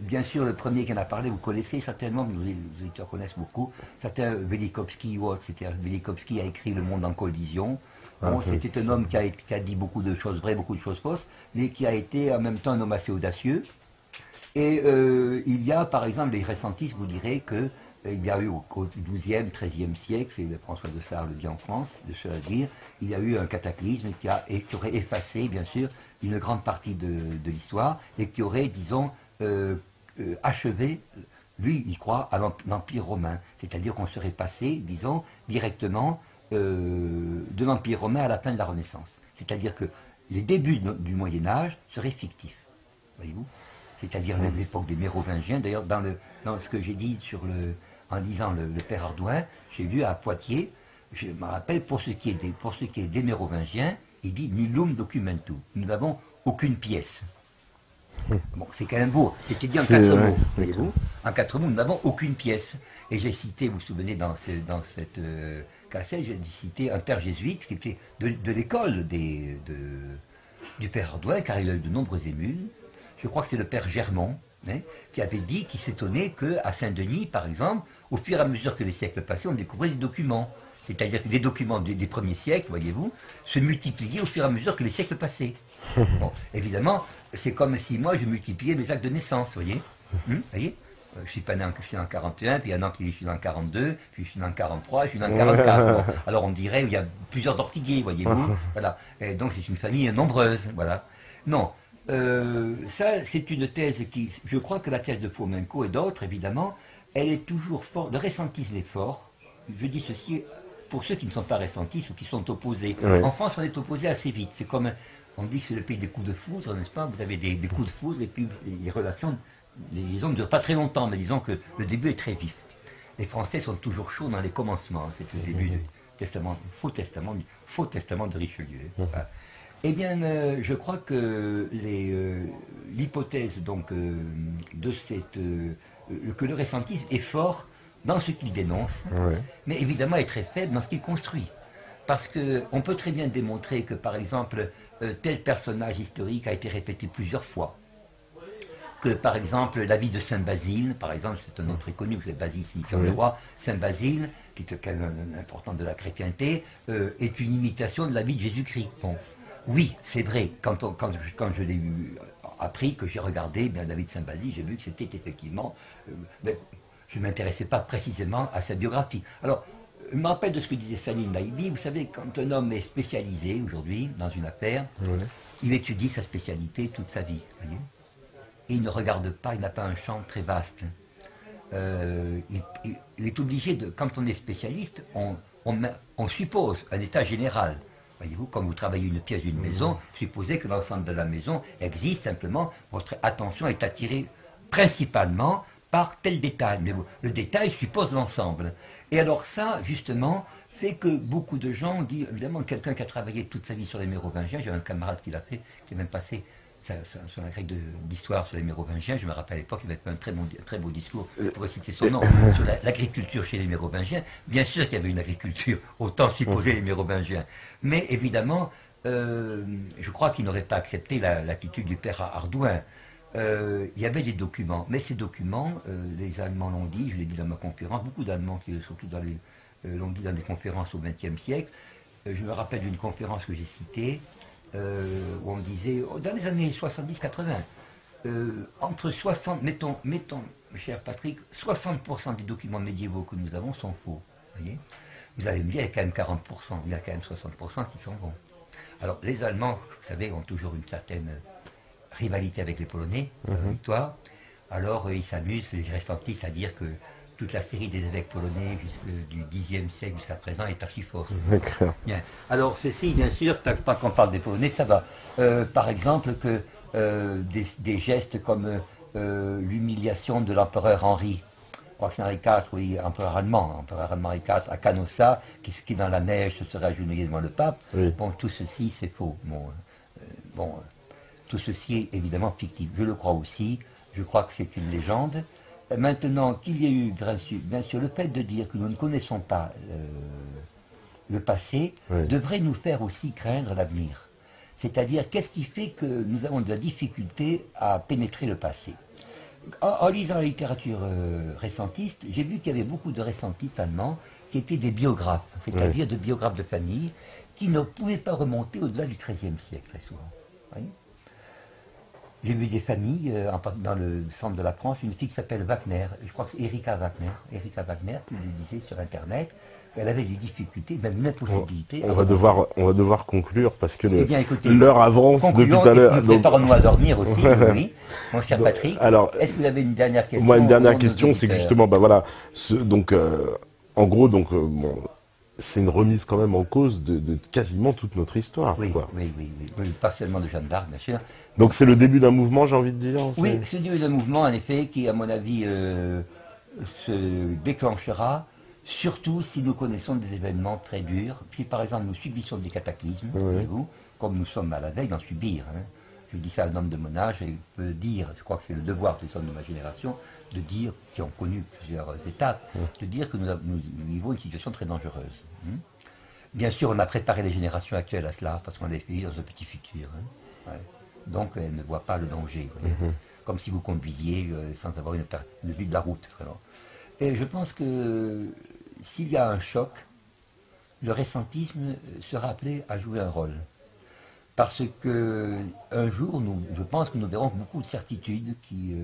Bien sûr, le premier qui en a parlé, vous connaissez certainement, les auditeurs connaissent beaucoup, c'était Velikovsky, Velikovsky a écrit Le Monde en collision. Bon, c'était un homme qui a dit beaucoup de choses vraies, beaucoup de choses fausses, mais qui a été en même temps un homme assez audacieux. Et il y a, par exemple, les récentistes vous diraient qu'il y a eu au XIIe, XIIIe siècle, c'est François de Sales le dit en France, de se le dire, il y a eu un cataclysme qui aurait effacé, bien sûr, une grande partie de l'histoire et qui aurait, disons, achevé, lui, il croit, à l'Empire romain. C'est-à-dire qu'on serait passé, disons, directement de l'Empire romain à la fin de la Renaissance. C'est-à-dire que les débuts du Moyen-Âge seraient fictifs, voyez-vous. C'est-à-dire l'époque des Mérovingiens. D'ailleurs, dans ce que j'ai dit en lisant le Père Ardouin, j'ai lu à Poitiers, je me rappelle, pour ce qui est des Mérovingiens, il dit « nullum documentum ». Nous n'avons aucune pièce. Bon, c'est quand même beau. C'était dit en 4 mots, voyez-vous. En 4 mots, nous n'avons aucune pièce. Et j'ai cité, vous vous souvenez, dans cette cassette, j'ai cité un père jésuite qui était de l'école du Père Ardouin, car il a eu de nombreux émules. Je crois que c'est le père Germont, qui avait dit qu'il s'étonnait qu'à Saint-Denis, par exemple, au fur et à mesure que les siècles passaient, on découvrait des documents. C'est-à-dire que les documents des premiers siècles, voyez-vous, se multipliaient au fur et à mesure que les siècles passaient. Bon, évidemment, c'est comme si moi je multipliais mes actes de naissance, voyez. Voyez, je suis pas né je suis en 41, puis il y a un an qui je suis en 42, puis je suis en 43, je suis en 44. Bon, alors on dirait qu'il y a plusieurs Dortiguiers, voyez-vous. Voilà. Et donc c'est une famille nombreuse, voilà. Non. Ça, c'est une thèse qui... Je crois que la thèse de Fomenko et d'autres, évidemment, elle est toujours forte. Le récentisme est fort. Je dis ceci pour ceux qui ne sont pas récentistes ou qui sont opposés. Oui. En France, on est opposé assez vite. C'est comme... On dit que c'est le pays des coups de foudre, n'est-ce pas? Vous avez des coups de foudre et puis les relations les liaisons ne durent pas très longtemps, mais disons que le début est très vif. Les Français sont toujours chauds dans les commencements, c'est le début du faux testament de Richelieu. Voilà. Eh bien, je crois que l'hypothèse donc de que le ressentisme est fort dans ce qu'il dénonce, mais évidemment est très faible dans ce qu'il construit. Parce qu'on peut très bien démontrer que, par exemple, tel personnage historique a été répété plusieurs fois. Que, par exemple, la vie de Saint Basile, par exemple, c'est un nom très connu, c'est Basile signifiant le roi, Saint Basile, qui est quelqu'un important de la chrétienté, est une imitation de la vie de Jésus-Christ. Bon. Oui, c'est vrai, quand je l'ai appris, que j'ai regardé bien, la vie de Saint Basile, j'ai vu que c'était effectivement... je ne m'intéressais pas précisément à sa biographie. Alors, je me rappelle de ce que disait Salim Laïbi, vous savez, quand un homme est spécialisé aujourd'hui dans une affaire, il étudie sa spécialité toute sa vie, voyez. Et il ne regarde pas, il n'a pas un champ très vaste. Il est obligé de, quand on est spécialiste, on suppose un état général. Voyez-vous, comme vous travaillez une pièce d'une maison, supposez que l'ensemble de la maison existe, simplement, votre attention est attirée principalement par tel détail. Mais le détail suppose l'ensemble. Et alors ça, justement, fait que beaucoup de gens disent, évidemment, quelqu'un qui a travaillé toute sa vie sur les Mérovingiens, j'ai un camarade qui l'a fait, qui a même passé sur la grille d'histoire sur les Mérovingiens, je me rappelle à l'époque, il avait fait un très beau discours, pour citer son nom, sur l'agriculture chez les Mérovingiens. Bien sûr qu'il y avait une agriculture, autant supposer les Mérovingiens. Mais évidemment, je crois qu'il n'aurait pas accepté l'attitude du père Ardouin. Il y avait des documents, mais ces documents, les Allemands l'ont dit, je l'ai dit dans ma conférence, beaucoup d'Allemands, surtout l'ont dit dans des conférences au XXe siècle. Je me rappelle d'une conférence que j'ai citée, où on disait, dans les années 70-80, entre 60, mettons, cher Patrick, 60% des documents médiévaux que nous avons sont faux. Voyez, vous allez me dire, il y a quand même 40%, il y a quand même 60% qui sont bons. Alors, les Allemands, vous savez, ont toujours une certaine rivalité avec les Polonais, dans l'histoire. Alors, ils s'amusent, les restantistes, à dire que toute la série des évêques polonais du Xe siècle jusqu'à présent est archi fausse. Bien. Alors, ceci, bien sûr, tant qu'on parle des Polonais, ça va. Par exemple, que des gestes comme l'humiliation de l'empereur Henri, je crois que c'est Henri IV, oui, empereur allemand Henri IV, à Canossa, qui dans la neige se serait agenouillé devant le pape. Oui. Bon, tout ceci, c'est faux. Bon, tout ceci est évidemment fictif. Je le crois aussi. Je crois que c'est une légende. Maintenant, qu'il y ait eu, bien sûr, le fait de dire que nous ne connaissons pas le passé, devrait nous faire aussi craindre l'avenir. C'est-à-dire, qu'est-ce qui fait que nous avons de la difficulté à pénétrer le passé? En lisant la littérature récentiste, j'ai vu qu'il y avait beaucoup de récentistes allemands qui étaient des biographes, c'est-à-dire de biographes de famille, qui ne pouvaient pas remonter au-delà du XIIIe siècle, très souvent. Voyez. J'ai vu des familles, dans le centre de la France, une fille qui s'appelle Wagner, je crois que c'est Erika Wagner, qui le disait sur Internet, elle avait des difficultés, même une impossibilité. On va devoir conclure, parce que l'heure avance depuis tout à l'heure. Nous préparons-nous à dormir aussi, oui, mon cher Patrick. Alors, est-ce que vous avez une dernière question? Moi, une dernière question, c'est que justement, ben voilà, en gros, bon, c'est une remise quand même en cause de quasiment toute notre histoire. Oui, quoi. Oui, pas seulement de Jeanne d'Arc, bien sûr. Donc c'est le début d'un mouvement, j'ai envie de dire. Oui, c'est le début d'un mouvement, en effet, qui, à mon avis, se déclenchera, surtout si nous connaissons des événements très durs. Si, par exemple, nous subissons des cataclysmes, voyez-vous, comme nous sommes à la veille d'en subir. Hein. Je dis ça à un homme de mon âge, et je peux dire, je crois que c'est le devoir des hommes de ma génération, de dire, qui ont connu plusieurs étapes, de dire que nous vivons une situation très dangereuse. Hein. Bien sûr, on a préparé les générations actuelles à cela, parce qu'on les fait dans un petit futur. Hein. Ouais. Donc, elles ne voient pas le danger. Comme si vous conduisiez sans avoir une vue de la route. Alors. Et je pense que s'il y a un choc, le ressentisme sera appelé à jouer un rôle. Parce que un jour, je pense que nous verrons beaucoup de certitudes qui,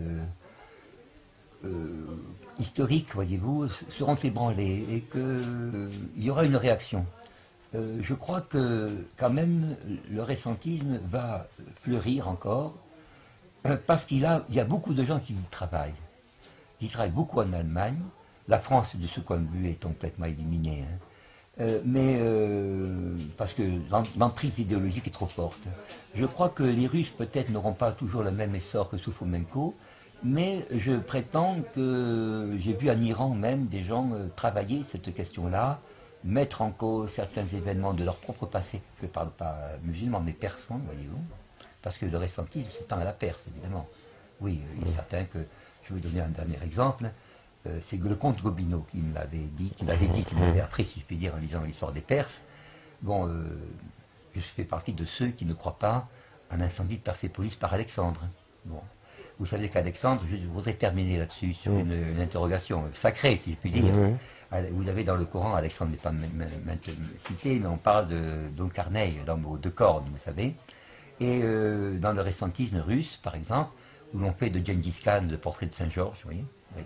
historiques, voyez-vous, seront ébranlées et qu'il y aura une réaction. Je crois que quand même le ressentisme va fleurir encore parce qu'il y a beaucoup de gens qui y travaillent. Ils travaillent beaucoup en Allemagne. La France, de ce point de vue, est complètement éliminée. Hein. Parce que l'emprise idéologique est trop forte. Je crois que les Russes, peut-être, n'auront pas toujours le même essor que sous Fomenko, Mais je prétends que j'ai vu en Iran même des gens travailler cette question-là, mettre en cause certains événements de leur propre passé. Je ne parle pas musulman, mais persan, voyez-vous. Parce que le ressentisme s'étend à la Perse, évidemment. Oui, il est certain que, je vais vous donner un dernier exemple, c'est le comte Gobineau qui me l'avait dit, qui m'avait appris, si je puis dire, en lisant l'histoire des Perses. Bon, je fais partie de ceux qui ne croient pas à l'incendie de Persépolis par Alexandre. Bon. Vous savez qu'Alexandre, je voudrais terminer là-dessus, sur une interrogation sacrée, si je puis dire. Vous avez dans le Coran, Alexandre n'est pas cité, mais on parle de Carneille, l'homme aux deux cornes, vous savez. Et dans le ressentisme russe, par exemple, où l'on fait de Gengis Khan le portrait de Saint-Georges, vous voyez,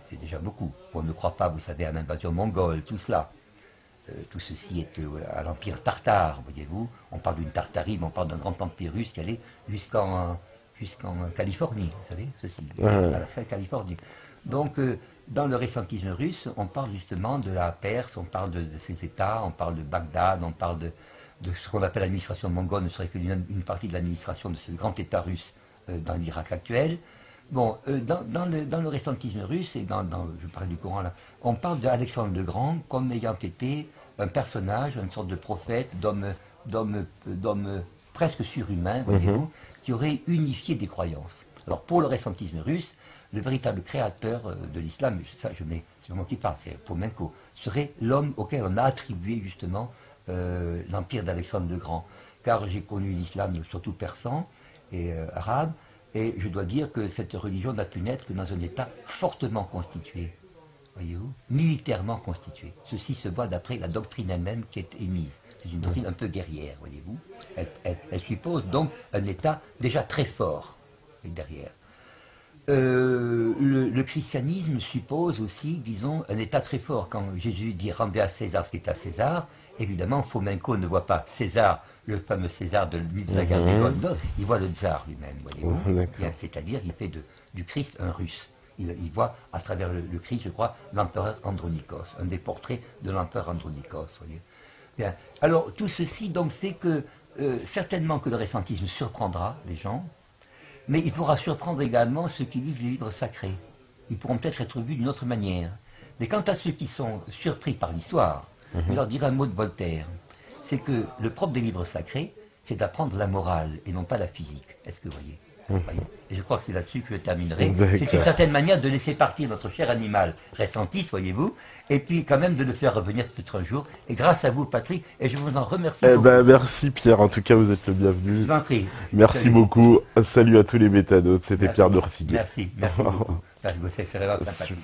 c'est déjà beaucoup. On ne croit pas, vous savez, à l'invasion mongole, tout cela. Tout ceci est à l'empire tartare, voyez-vous. On parle d'une Tartarie, mais on parle d'un grand empire russe qui allait jusqu'en Californie, vous savez, ceci, à la Californie. Donc, dans le ressentisme russe, on parle justement de la Perse, on parle de ces États, on parle de Bagdad, on parle de ce qu'on appelle l'administration mongole, ne serait qu'une partie de l'administration de ce grand État russe dans l'Irak actuel. Bon, dans le ressentisme russe, et je parlais du Coran là, on parle d'Alexandre le Grand comme ayant été un personnage, une sorte de prophète, d'homme presque surhumain, voyez-vous, qui aurait unifié des croyances. Alors pour le ressentisme russe, le véritable créateur de l'islam, ça c'est moi qui parle, c'est Fomenko, serait l'homme auquel on a attribué justement l'empire d'Alexandre le Grand. Car j'ai connu l'islam surtout persan et arabe, et je dois dire que cette religion n'a pu naître que dans un État fortement constitué, voyez-vous, militairement constitué. Ceci se voit d'après la doctrine elle-même qui est émise. C'est une doctrine un peu guerrière, voyez-vous. Elle suppose donc un État déjà très fort derrière. Le christianisme suppose aussi, disons, un État très fort. Quand Jésus dit « rendez à César ce qui est à César », évidemment, Fomenko ne voit pas César, le fameux César de la guerre des Gaules, il voit le tsar lui-même, voyez-vous. C'est-à-dire, il fait du Christ un russe. Il voit à travers le Christ, je crois, l'empereur Andronikos, un des portraits de l'empereur Andronikos. Voyez. Bien. Alors, tout ceci donc fait que, certainement que le ressentisme surprendra les gens, mais il pourra surprendre également ceux qui lisent les livres sacrés. Ils pourront peut-être être vus d'une autre manière. Mais quant à ceux qui sont surpris par l'histoire, je leur dirai un mot de Voltaire. C'est que le propre des livres sacrés, c'est d'apprendre la morale et non pas la physique. Est-ce que vous voyez? Et je crois que c'est là-dessus que je terminerai. C'est une certaine manière de laisser partir notre cher animal ressentiste, voyez-vous, et puis quand même de le faire revenir peut-être un jour. Et grâce à vous, Patrick, et je vous en remercie beaucoup. Merci Pierre, en tout cas vous êtes le bienvenu. Je vous en prie. Merci beaucoup. Salut à tous les métanotes, c'était Pierre Dorsigui. Merci beaucoup. Ça, c'est vraiment sympathique.